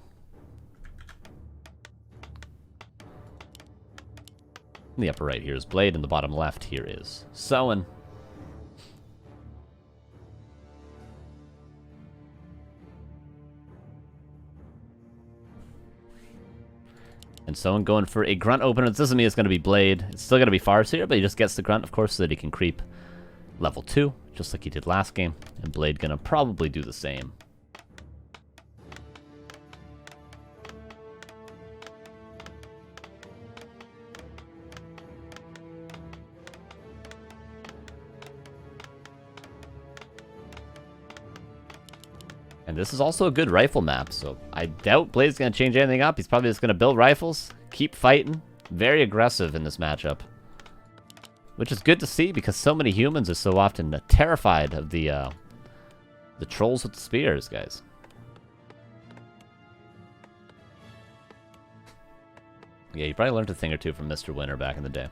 In the upper right here is Blade, in the bottom left here is Soin. And Soin going for a grunt opener. This doesn't mean it's going to be Blade. It's still going to be Farseer, but he just gets the grunt, of course, so that he can creep level 2, just like he did last game. And Blade going to probably do the same. And this is also a good rifle map, so I doubt Blade's going to change anything up. He's probably just going to build rifles, keep fighting. Very aggressive in this matchup. Which is good to see because so many humans are so often terrified of the trolls with the spears, guys. Yeah, you probably learned a thing or two from Mr. Winter back in the day.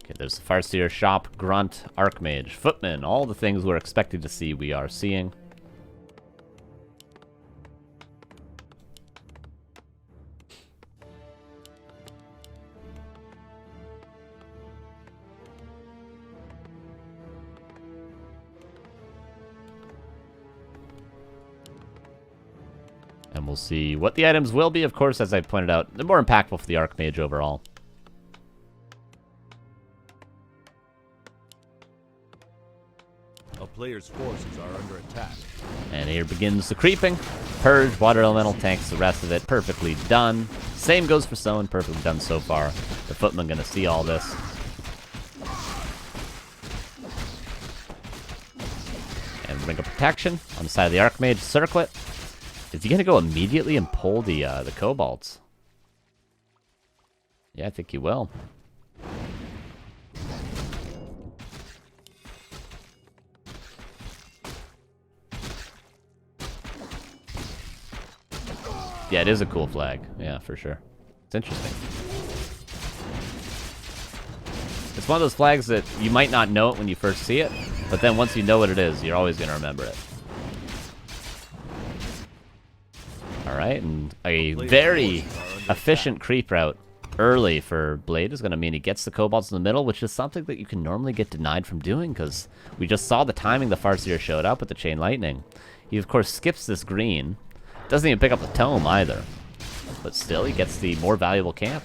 Okay, there's the Farseer, Shop, Grunt, Archmage, Footman. All the things we're expected to see, we are seeing. And we'll see what the items will be. Of course, as I pointed out, they're more impactful for the Archmage overall. A player's forces are under attack. And here begins the creeping. Purge, Water Elemental tanks the rest of it. Perfectly done. Same goes for Soin. Perfectly done so far. The Footman going to see all this. And Ring of Protection on the side of the Archmage. Circlet. Is he going to go immediately and pull the Kobolds? Yeah, I think he will. Yeah, it is a cool flag. Yeah, for sure. It's interesting. It's one of those flags that you might not know it when you first see it, but then once you know what it is, you're always going to remember it. Alright, and a very efficient creep route early for Blade is going to mean he gets the Kobolds in the middle, which is something that you can normally get denied from doing, because we just saw the timing the Farseer showed up with the Chain Lightning. He, of course, skips this green. Doesn't even pick up the tome either. But still, he gets the more valuable camp.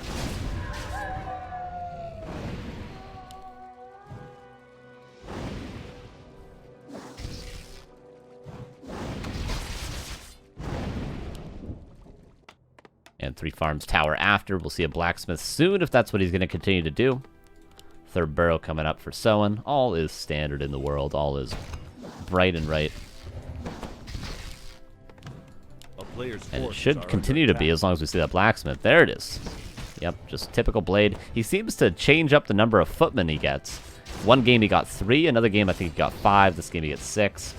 And 3 farms tower after. We'll see a blacksmith soon if that's what he's going to continue to do. 3rd burrow coming up for Soin. All is standard in the world. All is bright and right. And it should continue to be as long as we see that blacksmith. There it is. Yep, just typical Blade. He seems to change up the number of footmen he gets. One game he got 3, another game I think he got 5, this game he gets 6.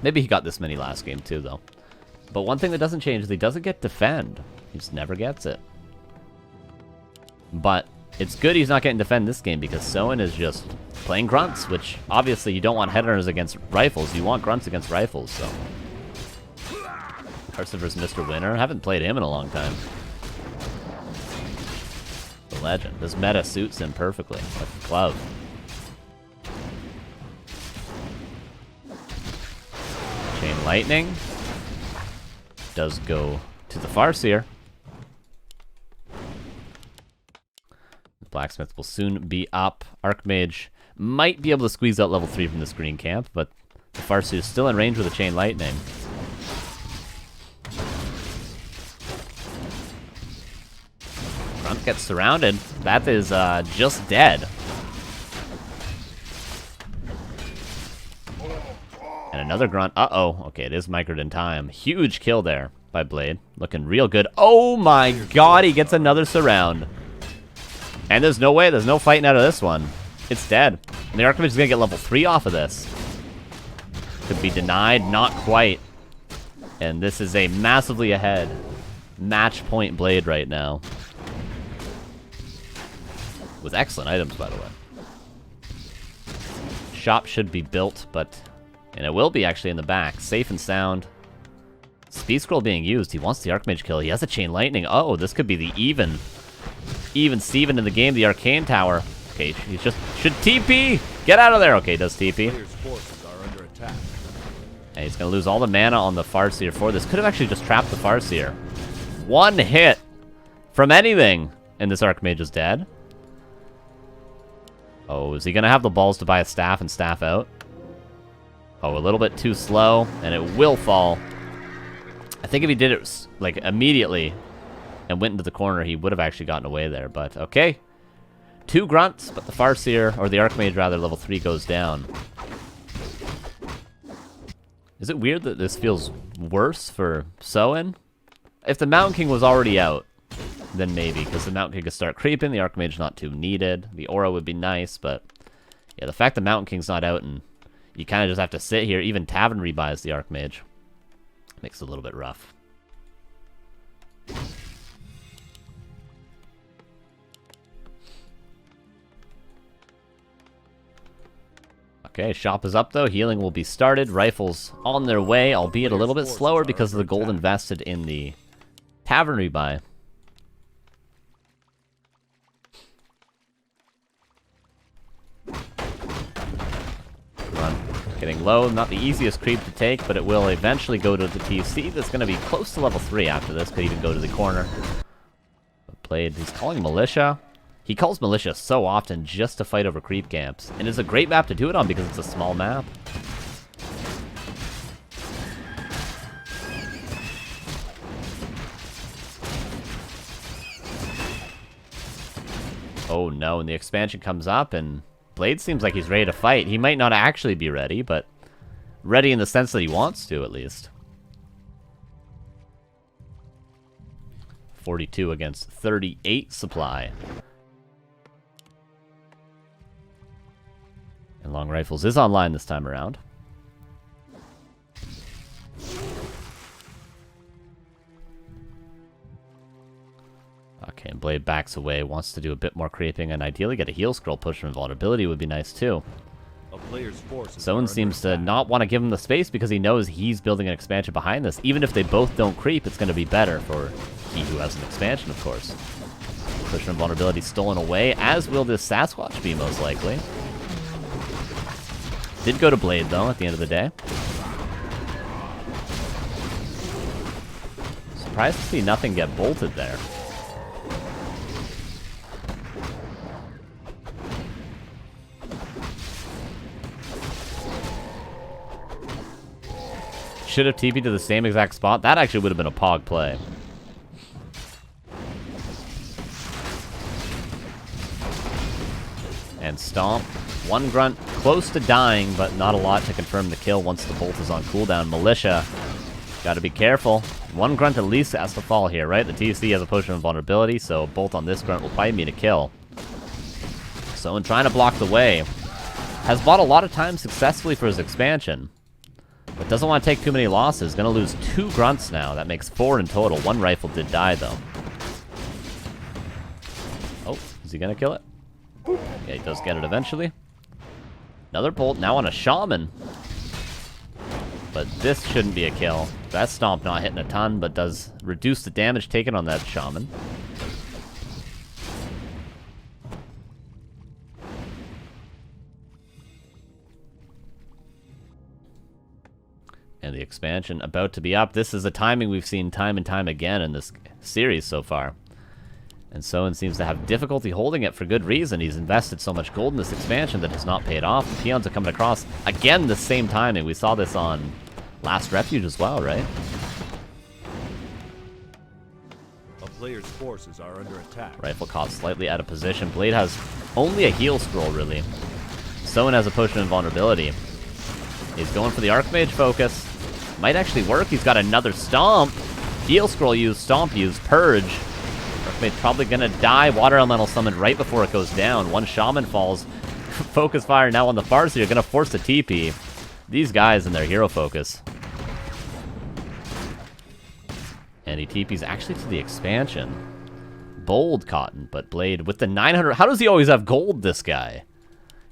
Maybe he got this many last game too, though. But one thing that doesn't change is he doesn't get defend. He just never gets it. But it's good he's not getting defend this game because Soin is just playing grunts, which obviously you don't want headhunters against rifles. You want grunts against rifles, so... Carson versus Mr. Winter. Haven't played him in a long time. The legend. This meta suits him perfectly. Like a glove. lightning does go to the Farseer. The blacksmith will soon be up. Archmage might be able to squeeze out level 3 from this green camp, but the Farseer is still in range with a chain lightning. Grunt gets surrounded. That is just dead. And another grunt. Uh-oh. Okay, it is microed in time. Huge kill there by Blade. Looking real good. Oh my god, he gets another surround. And there's no way. There's no fighting out of this one. It's dead. And the Archmage is going to get level 3 off of this. Could be denied. Not quite. And this is a massively ahead match point Blade right now. With excellent items, by the way. Shop should be built, but... And it will be actually in the back. Safe and sound. Speed scroll being used. He wants the Archmage kill. He has a chain lightning. Oh, this could be the even Steven in the game. The Arcane Tower. Okay, he just should TP. Get out of there. Okay, does TP. Players' forces are under attack. And he's going to lose all the mana on the Farseer for this. Could have actually just trapped the Farseer. One hit from anything. And this Archmage is dead. Oh, is he going to have the balls to buy a staff and staff out? Oh, a little bit too slow, and it will fall. I think if he did it, like, immediately and went into the corner, he would have actually gotten away there, but okay. 2 grunts, but the Farseer, or the Archmage rather, level 3 goes down. Is it weird that this feels worse for Soin? If the Mountain King was already out, then maybe, because the Mountain King could start creeping, the Archmage not too needed, the Aura would be nice, but yeah, the fact the Mountain King's not out and you kind of just have to sit here. Even Tavern rebuys the Archmage. Makes it a little bit rough. Okay, shop is up though. Healing will be started. Rifles on their way, albeit a little bit slower because of the gold invested in the Tavern rebuy. Getting low, not the easiest creep to take, but it will eventually go to the TC. That's going to be close to level 3 after this. Could even go to the corner. Blade, he's calling Militia. He calls Militia so often just to fight over creep camps. And it's a great map to do it on because it's a small map. Oh no, and the expansion comes up and... Blade seems like he's ready to fight. He might not actually be ready, but ready in the sense that he wants to, at least. 42 against 38 supply. And Long Rifles is online this time around. Okay, and Blade backs away, wants to do a bit more creeping, and ideally get a heal scroll push from invulnerability would be nice too. Soin seems to not want to give him the space because he knows he's building an expansion behind this. Even if they both don't creep, it's going to be better for he who has an expansion, of course. Push from invulnerability stolen away, as will this Sasquatch be most likely. Did go to Blade though at the end of the day. Surprised to see nothing get bolted there. Should have TP'd to the same exact spot. That actually would have been a pog play. And Stomp. One grunt close to dying, but not a lot to confirm the kill once the bolt is on cooldown. Militia. Gotta be careful. One grunt at least has to fall here, right? The TC has a potion of vulnerability, so bolt on this grunt will probably mean a kill. Soin trying to block the way. Has bought a lot of time successfully for his expansion. But doesn't want to take too many losses. Gonna lose 2 grunts now. That makes 4 in total. 1 rifle did die, though. Oh, is he gonna kill it? Yeah, he does get it eventually. Another bolt, now on a Shaman. But this shouldn't be a kill. That Stomp not hitting a ton, but does reduce the damage taken on that Shaman. And the expansion about to be up. This is a timing we've seen time and time again in this series so far. And Soin seems to have difficulty holding it for good reason. He's invested so much gold in this expansion that has not paid off. The peons are coming across. Again, the same timing. We saw this on Last Refuge as well, right? A player's forces are under attack. Rifle caught slightly out of position. Blade has only a heal scroll, really. Soin has a potion of invulnerability. He's going for the Archmage focus. Might actually work. He's got another Stomp. Heal scroll used, Stomp used, Purge. Archmage probably gonna die. Water Elemental summoned right before it goes down. One Shaman falls. Focus fire now on the far side. You're gonna force the TP. These guys and their hero focus. And he TP's actually to the expansion. Bold Cotton, but Blade with the 900. How does he always have gold, this guy?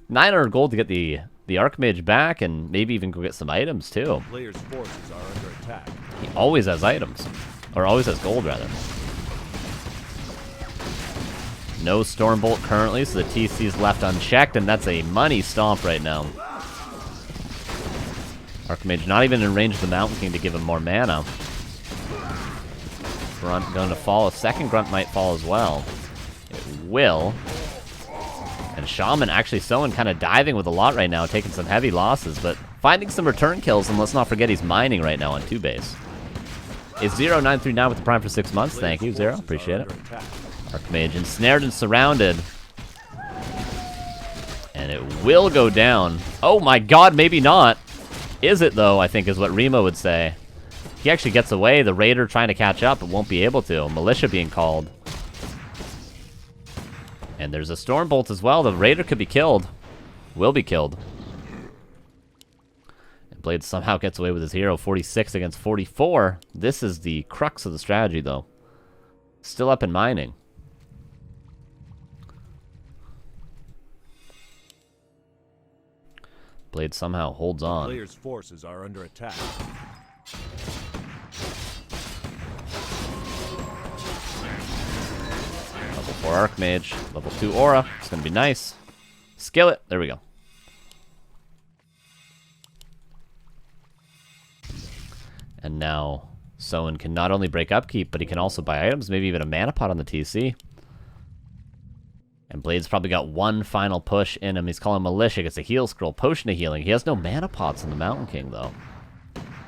900 gold to get the Archmage back and maybe even go get some items, too. Player's forces are under attack. He always has items. Or always has gold, rather. No Stormbolt currently, so the TC is left unchecked, and that's a money stomp right now. Archmage not even in range of the Mountain King to give him more mana. Grunt going to fall. A second Grunt might fall as well. It will. And Shaman actually Soin kind of diving with a lot right now, taking some heavy losses, but finding some return kills, and let's not forget he's mining right now on 2 base. Is 0939 with the Prime for 6 months. Thank you, Zero. Appreciate it. Archmage ensnared and surrounded. And it will go down. Oh my god, maybe not. Is it, though, I think is what Remo would say. He actually gets away. The Raider trying to catch up, but won't be able to. Militia being called. And there's a Stormbolt as well. The Raider could be killed. Will be killed. And Blade somehow gets away with his hero. 46 against 44. This is the crux of the strategy, though. Still up in mining. Blade somehow holds on. Player's forces are under attack. Level 4 Archmage, level 2 Aura. It's gonna be nice. Skillet. There we go. And now Soin can not only break upkeep, but he can also buy items, maybe even a mana pot on the TC. And Blade's probably got one final push in him. He's calling Militia, gets a heal scroll, potion of healing. He has no mana pots in the Mountain King, though.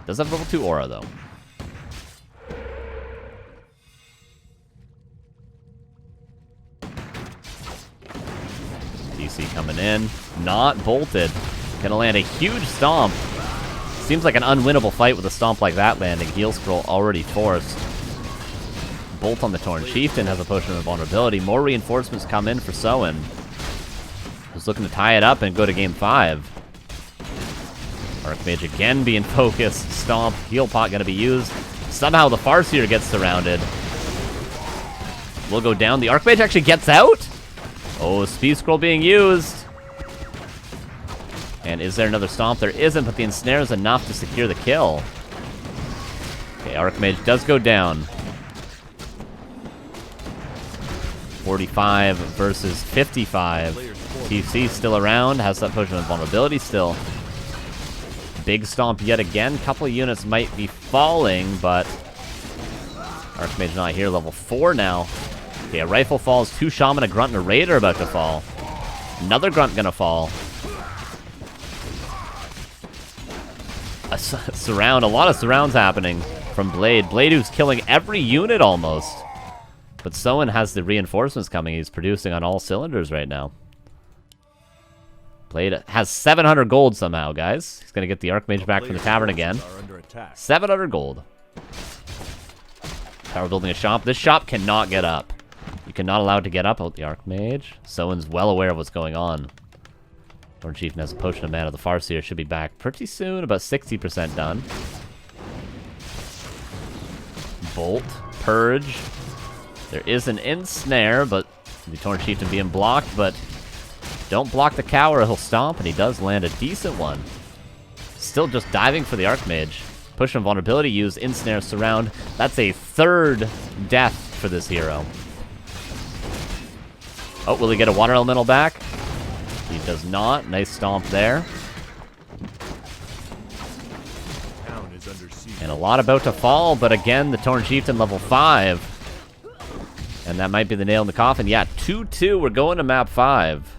Does have level 2 Aura, though. TC coming in. Not bolted. Gonna land a huge stomp. Seems like an unwinnable fight with a stomp like that landing. Heal scroll already forced. Bolt on the Torn Chieftain has a potion of invulnerability. More reinforcements come in for Soin, who's looking to tie it up and go to game 5. Archmage again being focused. Stomp. Heal pot gonna be used. Somehow the Farseer gets surrounded. Will go down. The Archmage actually gets out. Oh, speed scroll being used. And is there another stomp? There isn't, but the ensnare is enough to secure the kill. Okay, Archmage does go down. 45 versus 55. TC still around, has that potion of vulnerability still. Big stomp yet again. Couple of units might be falling, but Archmage not here. Level 4 now. Okay, a rifle falls. 2 Shaman, a Grunt, and a Raider about to fall. Another Grunt gonna fall. A surround. A lot of surrounds happening from Blade. Blade who's killing every unit almost. But Soin has the reinforcements coming. He's producing on all cylinders right now. Blade has 700 gold somehow, guys. He's going to get the Archmage back from the tavern again. 700 gold. Tower building a shop. This shop cannot get up. You cannot allow it to get up with the Archmage. Soin's well aware of what's going on. Torn Chieftain has a potion of mana. The Farseer should be back pretty soon. About 60% done. Bolt. Purge. There is an ensnare, but the Torn Chieftain being blocked, but don't block the cow or he'll stomp, and he does land a decent one. Still just diving for the Archmage. Push and vulnerability used, ensnare, surround. That's a 3rd death for this hero. Oh, will he get a water elemental back? He does not. Nice stomp there. Town is under And a lot about to fall, but again, the Torn Chieftain level 5. And that might be the nail in the coffin. Yeah, 2-2. We're going to map 5.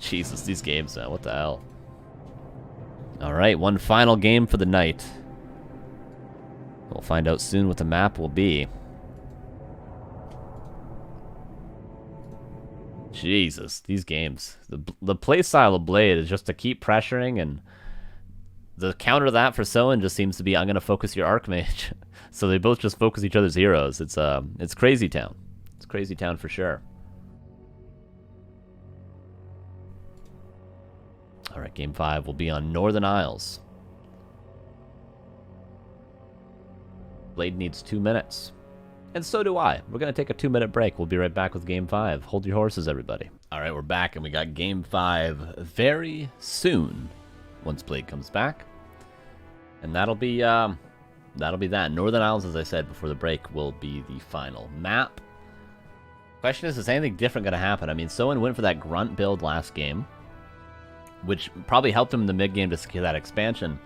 Jesus, these games now. What the hell? Alright, one final game for the night. We'll find out soon what the map will be. Jesus, these games. The playstyle of Blade is just to keep pressuring, and the counter to that for Soin just seems to be, I'm going to focus your Archmage. So they both just focus each other's heroes. It's crazy town. It's crazy town for sure. Alright, game 5 will be on Northern Isles. Blade needs 2 minutes. And so do I. We're going to take a 2-minute break. We'll be right back with game 5. Hold your horses, everybody. Alright, we're back, and we got game 5 very soon. Once Blade comes back. And that'll be that. Northern Isles, as I said before the break, will be the final map. Question is anything different going to happen? I mean, Soin went for that grunt build last game, which probably helped him in the mid-game to secure that expansion.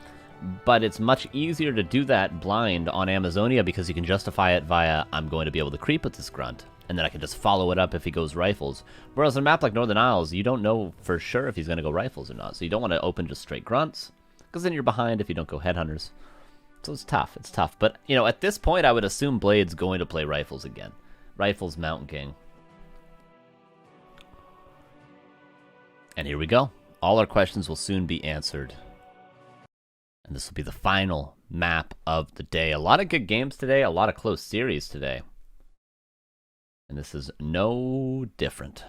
But it's much easier to do that blind on Amazonia because you can justify it via, I'm going to be able to creep with this grunt, and then I can just follow it up if he goes rifles. Whereas on a map like Northern Isles, you don't know for sure if he's going to go rifles or not. So you don't want to open just straight grunts, because then you're behind if you don't go headhunters. So it's tough. It's tough. But, you know, at this point, I would assume Blade's going to play rifles again. Rifles, Mountain King. And here we go. All our questions will soon be answered. And this will be the final map of the day. A lot of good games today. A lot of close series today. And this is no different.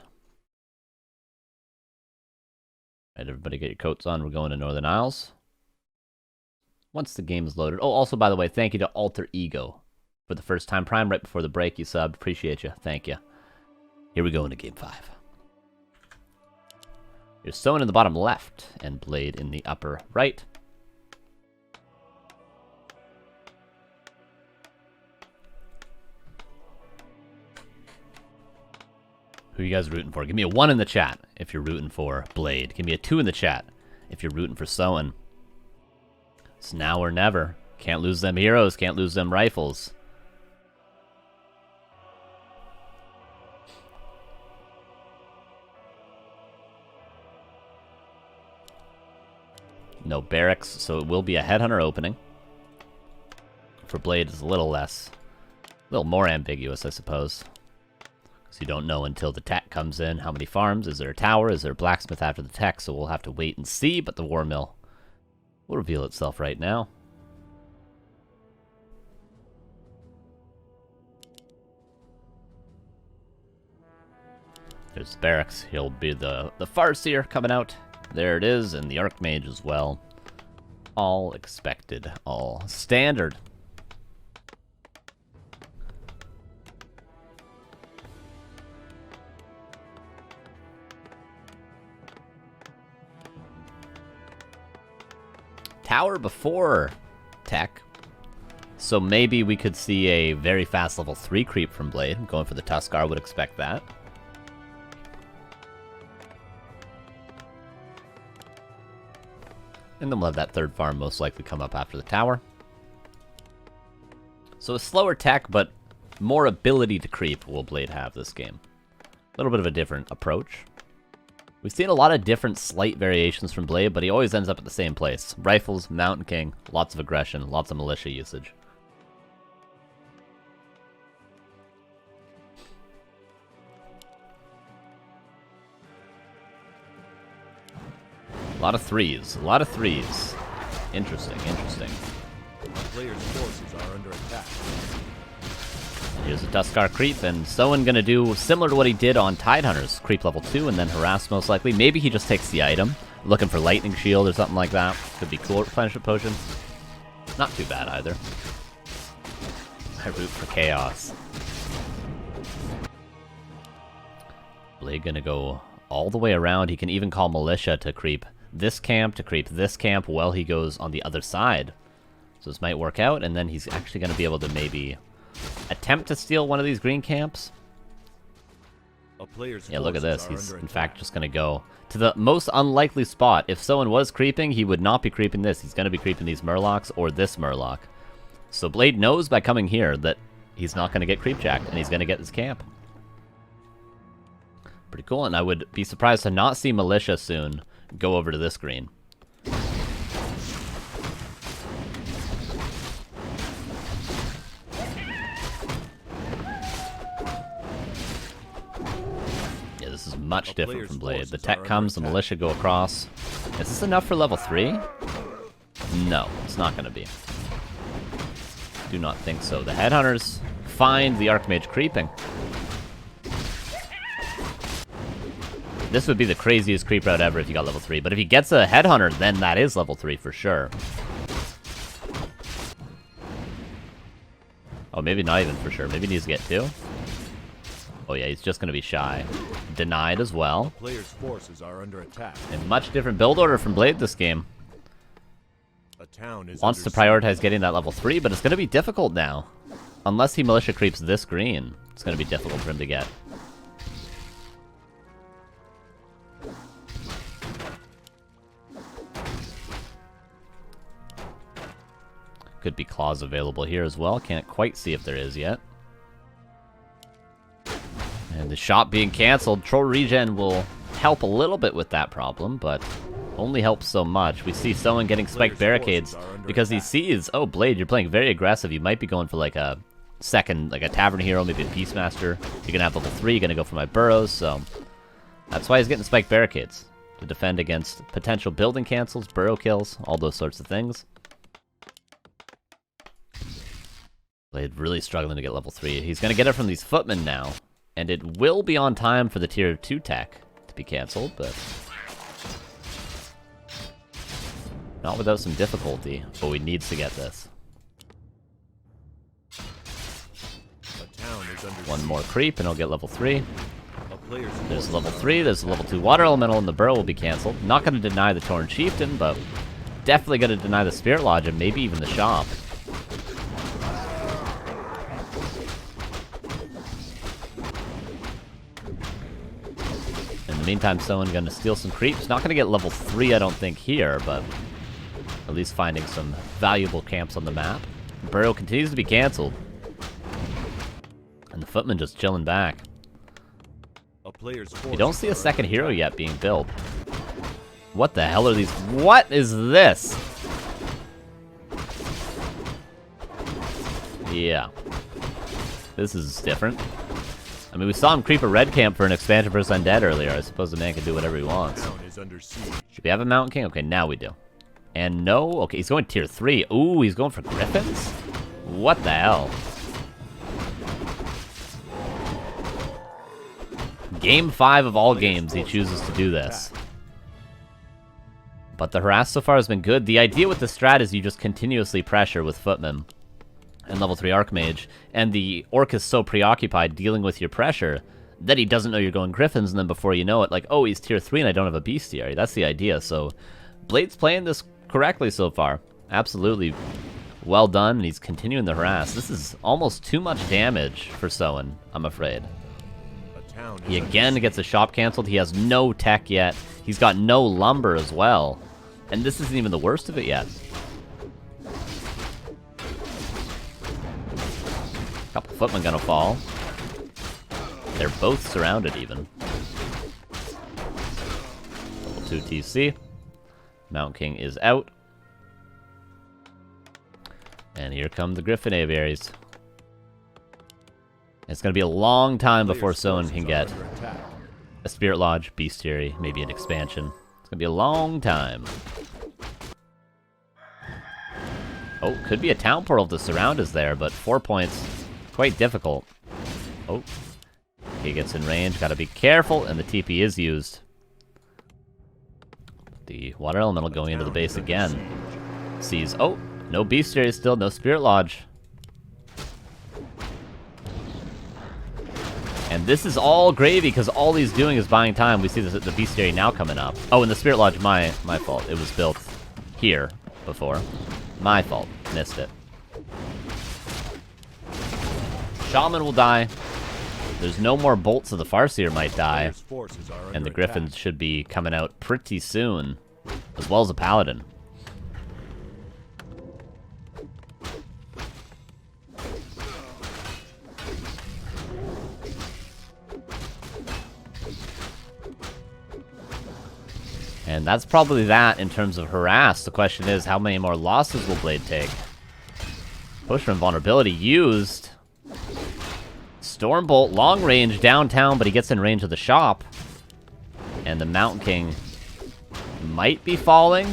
All right, everybody get your coats on. We're going to Northern Isles. Once the game is loaded. Oh, also, by the way, thank you to Alter Ego for the first time Prime right before the break. You subbed. Appreciate you. Thank you. Here we go into game 5. You're Soin in the bottom left and Blade in the upper right. Who are you guys rooting for? Give me a 1 in the chat if you're rooting for Blade. Give me a 2 in the chat if you're rooting for Soin. It's now or never. Can't lose them heroes. Can't lose them rifles. No barracks, so it will be a headhunter opening. For Blade, it's a little more ambiguous, I suppose. Because you don't know until the tech comes in how many farms. Is there a tower? Is there a blacksmith after the tech? So we'll have to wait and see, but the war mill will reveal itself right now. There's the barracks. He'll be the Farseer coming out. There it is, and the Archmage as well. All expected, all standard. Tower before tech. So maybe we could see a very fast level 3 creep from Blade. Going for the Tuskar, would expect that. And then we'll have that third farm most likely come up after the tower. So a slower tech, but more ability to creep will Blade have this game. A little bit of a different approach. We've seen a lot of different slight variations from Blade, but he always ends up at the same place. Rifles, Mountain King, lots of aggression, lots of militia usage. A lot of threes. A lot of threes. Interesting, interesting. Players' forces are under attack. Here's a Tuskar creep, and Soin gonna do similar to what he did on Tidehunters. Creep level 2 and then harass most likely. Maybe he just takes the item. Looking for Lightning Shield or something like that. Could be cool. Replenishment Potion. Not too bad either. I root for Chaos. Blade gonna go all the way around. He can even call Militia to creep this camp, to creep this camp while he goes on the other side. So this might work out, and then he's actually going to be able to maybe attempt to steal one of these green camps. A player's Yeah, look at this. forces He's, are in under fact, attack. just going to go to the most unlikely spot. If someone was creeping, he would not be creeping this. He's going to be creeping these Murlocs or this Murloc. So Blade knows by coming here that he's not going to get creep jacked, and he's going to get this camp. Pretty cool, and I would be surprised to not see Militia soon go over to this green. This is much different from Blade. The tech comes, the Militia go across. Is this enough for level 3? No, it's not going to be. Do not think so. The Headhunters find the Archmage creeping. This would be the craziest creep route ever if you got level 3. But if he gets a Headhunter, then that is level 3 for sure. Oh, maybe not even for sure. Maybe he needs to get 2. Oh yeah, he's just going to be shy. Denied as well. Player's forces are under attack. A much different build order from Blade this game. A town is Wants to under prioritize getting that level 3, but it's going to be difficult now. Unless he Militia creeps this green, it's going to be difficult for him to get. Could be claws available here as well. Can't quite see if there is yet. And the shot being cancelled. Troll regen will help a little bit with that problem, but only helps so much. We see someone getting spiked barricades because he sees, oh, Blade, you're playing very aggressive. You might be going for like a second, like a Tavern Hero, maybe a Peacemaster. You're going to have level 3, you're going to go for my Burrows, so that's why he's getting spiked barricades. To defend against potential building cancels, burrow kills, all those sorts of things. Blade really struggling to get level 3. He's going to get it from these footmen now. And it will be on time for the tier 2 tech to be cancelled, but not without some difficulty. But he needs to get this. A town is under One more creep and he'll get level 3. A player's There's forces level are 3, there's a level 2 Water Elemental, and the Burrow will be cancelled. Not going to deny the Torn Chieftain, but definitely going to deny the Spirit Lodge and maybe even the shop. In the meantime, someone going to steal some creeps. Not going to get level 3, I don't think, here, but at least finding some valuable camps on the map. Burrow continues to be cancelled. And the Footman just chilling back. A player's You don't see a forces are second under hero attack. yet being built. What the hell are these? What is this? Yeah. This is different. I mean, we saw him creep a red camp for an expansion versus Undead earlier. I suppose the man can do whatever he wants. Town is under siege. Do we have a Mountain King? Okay, now we do. And no? Okay, he's going tier 3. Ooh, he's going for Griffins? What the hell? Game 5 of all games, he chooses to do this. But the harass so far has been good. The idea with the strat is you just continuously pressure with Footman and level 3 Archmage, and the Orc is so preoccupied dealing with your pressure that he doesn't know you're going Griffins, and then before you know it, like, oh, he's tier 3 and I don't have a Bestiary. That's the idea, so Blade's playing this correctly so far. Absolutely well done, and he's continuing the harass. This is almost too much damage for Soin, I'm afraid. A town He is under again gets a shop canceled. He has no tech yet. He's got no lumber as well. And this isn't even the worst of it yet. Couple footmen gonna fall. They're both surrounded even. Level 2 TC. Mountain King is out. And here come the Griffin Aviaries. It's gonna be a long time before Soin can get under attack. a Spirit Lodge, Bestiary, maybe an expansion. It's gonna be a long time. Oh, could be a town portal to surround us there, but 4 points, quite difficult. Oh, he gets in range, gotta be careful, and the TP is used. The Water Elemental going into the base again. Sees, oh, no Bestiary still, no Spirit Lodge. And this is all gravy, because all he's doing is buying time. We see the Bestiary now coming up. Oh, and the Spirit Lodge, my fault. It was built here before. My fault. Missed it. Shaman will die. There's no more bolts, so the Farseer might die. Player's forces are And under the Griffins attack. should be coming out pretty soon, as well as a Paladin. And that's probably that in terms of harass. The question is, how many more losses will Blade take? Potion of Invulnerability used. Stormbolt, long range, downtown, but he gets in range of the shop. And the Mountain King might be falling.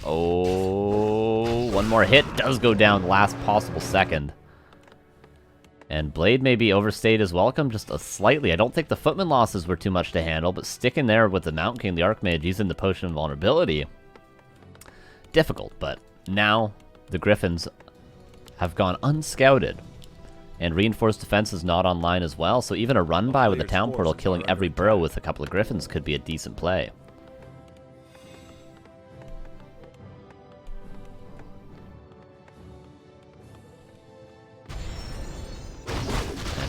Oh, one more hit does go down the last possible second. And Blade may be overstayed his welcome just slightly. I don't think the Footman losses were too much to handle, but sticking there with the Mountain King, the Archmage, using the Potion of Vulnerability. Difficult, but now the Griffins have gone unscouted. And Reinforced Defense is not online as well, so even a run-by with a Town Portal killing every burrow with a couple of Griffins could be a decent play.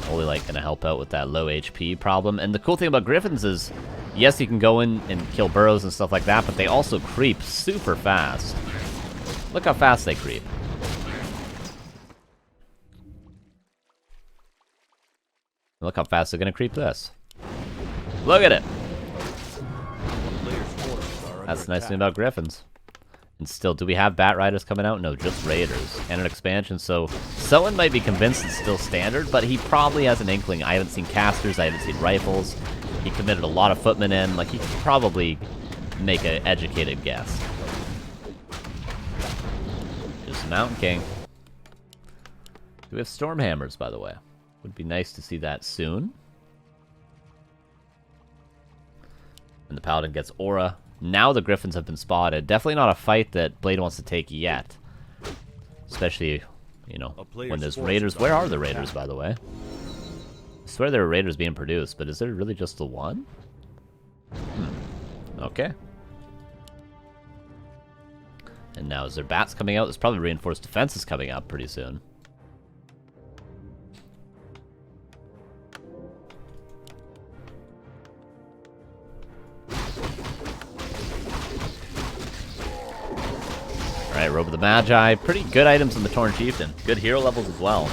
Holy Light gonna help out with that low HP problem. And the cool thing about Griffins is, yes, you can go in and kill burrows and stuff like that, but they also creep super fast. Look how fast they creep. Look how fast they're gonna creep this. Look at it! Player's forces are That's the under nice thing attack. about Griffins. And still, do we have Bat Riders coming out? No, just Raiders. And an expansion, so Soin might be convinced it's still standard, but he probably has an inkling. I haven't seen casters, I haven't seen rifles. He committed a lot of footmen in. Like, he could probably make an educated guess. Just Mountain King. Do we have Stormhammers, by the way? Would be nice to see that soon. And the Paladin gets Aura. Now the Griffins have been spotted. Definitely not a fight that Blade wants to take yet. Especially, you know, when there's Raiders. Where are the Raiders, by the way? I swear there are Raiders being produced, but is there really just the one? Okay. And now is there Bats coming out? There's probably Reinforced Defenses coming up pretty soon. Alright, Robe of the Magi. Pretty good items in the Torn Chieftain. Good hero levels as well.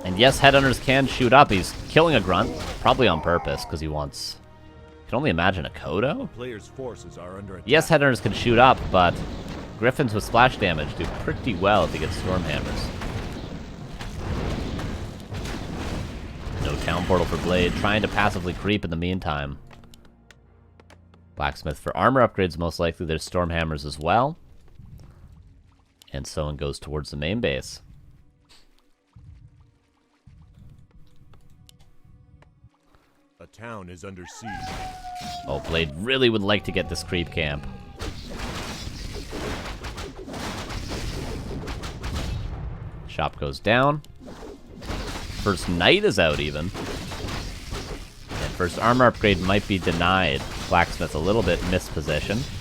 And yes, Headhunters can shoot up. He's killing a Grunt. Probably on purpose, because he wants... I can only imagine a Kodo? Player's forces are under attack. Yes, Headhunters can shoot up, but Griffins with splash damage do pretty well if he gets Stormhammers. No Town Portal for Blade. Trying to passively creep in the meantime. Blacksmith for armor upgrades, most likely. There's Stormhammers as well. And Soin goes towards the main base. A town is under siege. Oh, Blade really would like to get this creep camp. Shop goes down. First Knight is out even. And first armor upgrade might be denied. Blacksmith a little bit mispositioned.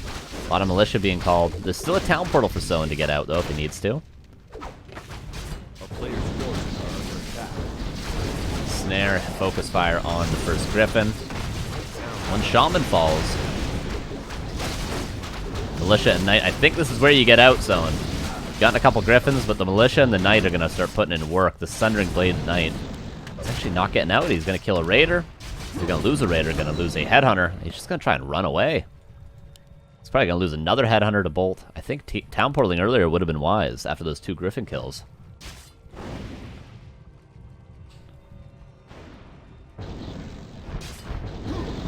A lot of militia being called. There's still a Town Portal for Soin to get out, though, if he needs to. A player's forces are under attack. Snare, focus fire on the first Griffin. One Shaman falls. Militia and Knight. I think this is where you get out, Soin. Gotten a couple Griffins, but the Militia and the Knight are going to start putting in work. The Sundering Blade Knight is actually not getting out. He's going to kill a Raider. He's going to lose a Raider, going to lose a Headhunter. He's just going to try and run away. He's probably going to lose another Headhunter to Bolt. I think Town Portaling earlier would have been wise after those 2 Griffin kills.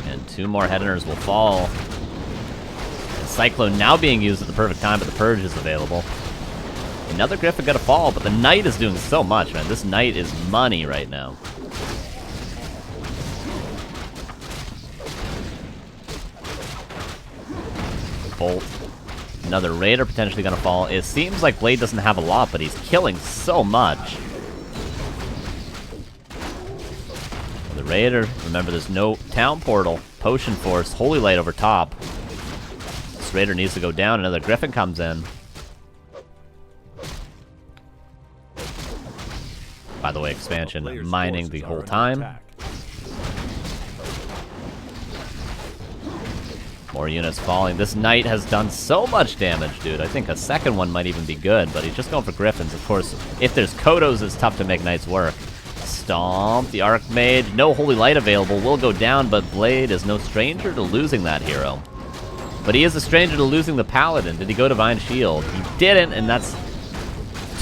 And 2 more Headhunters will fall. And Cyclone now being used at the perfect time, but the Purge is available. Another Griffin got to fall, but the Knight is doing so much, man. This Knight is money right now. Bolt. Another Raider potentially going to fall. It seems like Blade doesn't have a lot, but he's killing so much. The Raider, remember there's no Town Portal. Potion Force, Holy Light over top. This Raider needs to go down. Another Griffin comes in. by the way, expansion A player's mining the forces are whole under time. attack. More units falling. This knight has done so much damage, dude. I think a second one might even be good, but he's just going for griffins. Of course, if there's Kodos, it's tough to make knights work. Stomp. The Archmage. No Holy Light available. Will go down, but Blade is no stranger to losing that hero. But he is a stranger to losing the Paladin. Did he go Divine Shield? He didn't, and that's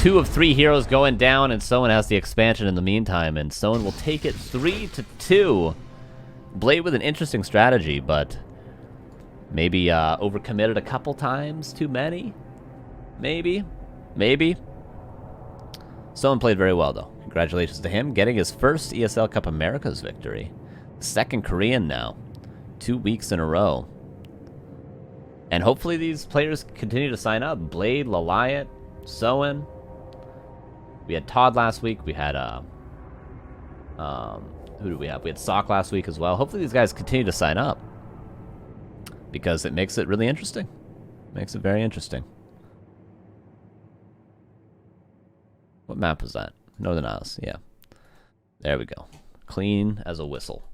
2 of 3 heroes going down, and Soin has the expansion in the meantime, and Soin will take it 3-2. Blade with an interesting strategy, but maybe overcommitted a couple times too many? Maybe. Soin played very well, though. Congratulations to him, getting his first ESL Cup Americas victory. Second Korean now. 2 weeks in a row. And hopefully these players continue to sign up. Blade, Laliat, Soin. We had Todd last week. We had, who did we have? We had Sock last week as well. Hopefully these guys continue to sign up, because it makes it really interesting. Makes it very interesting. What map was that? Northern Isles, yeah. There we go. Clean as a whistle.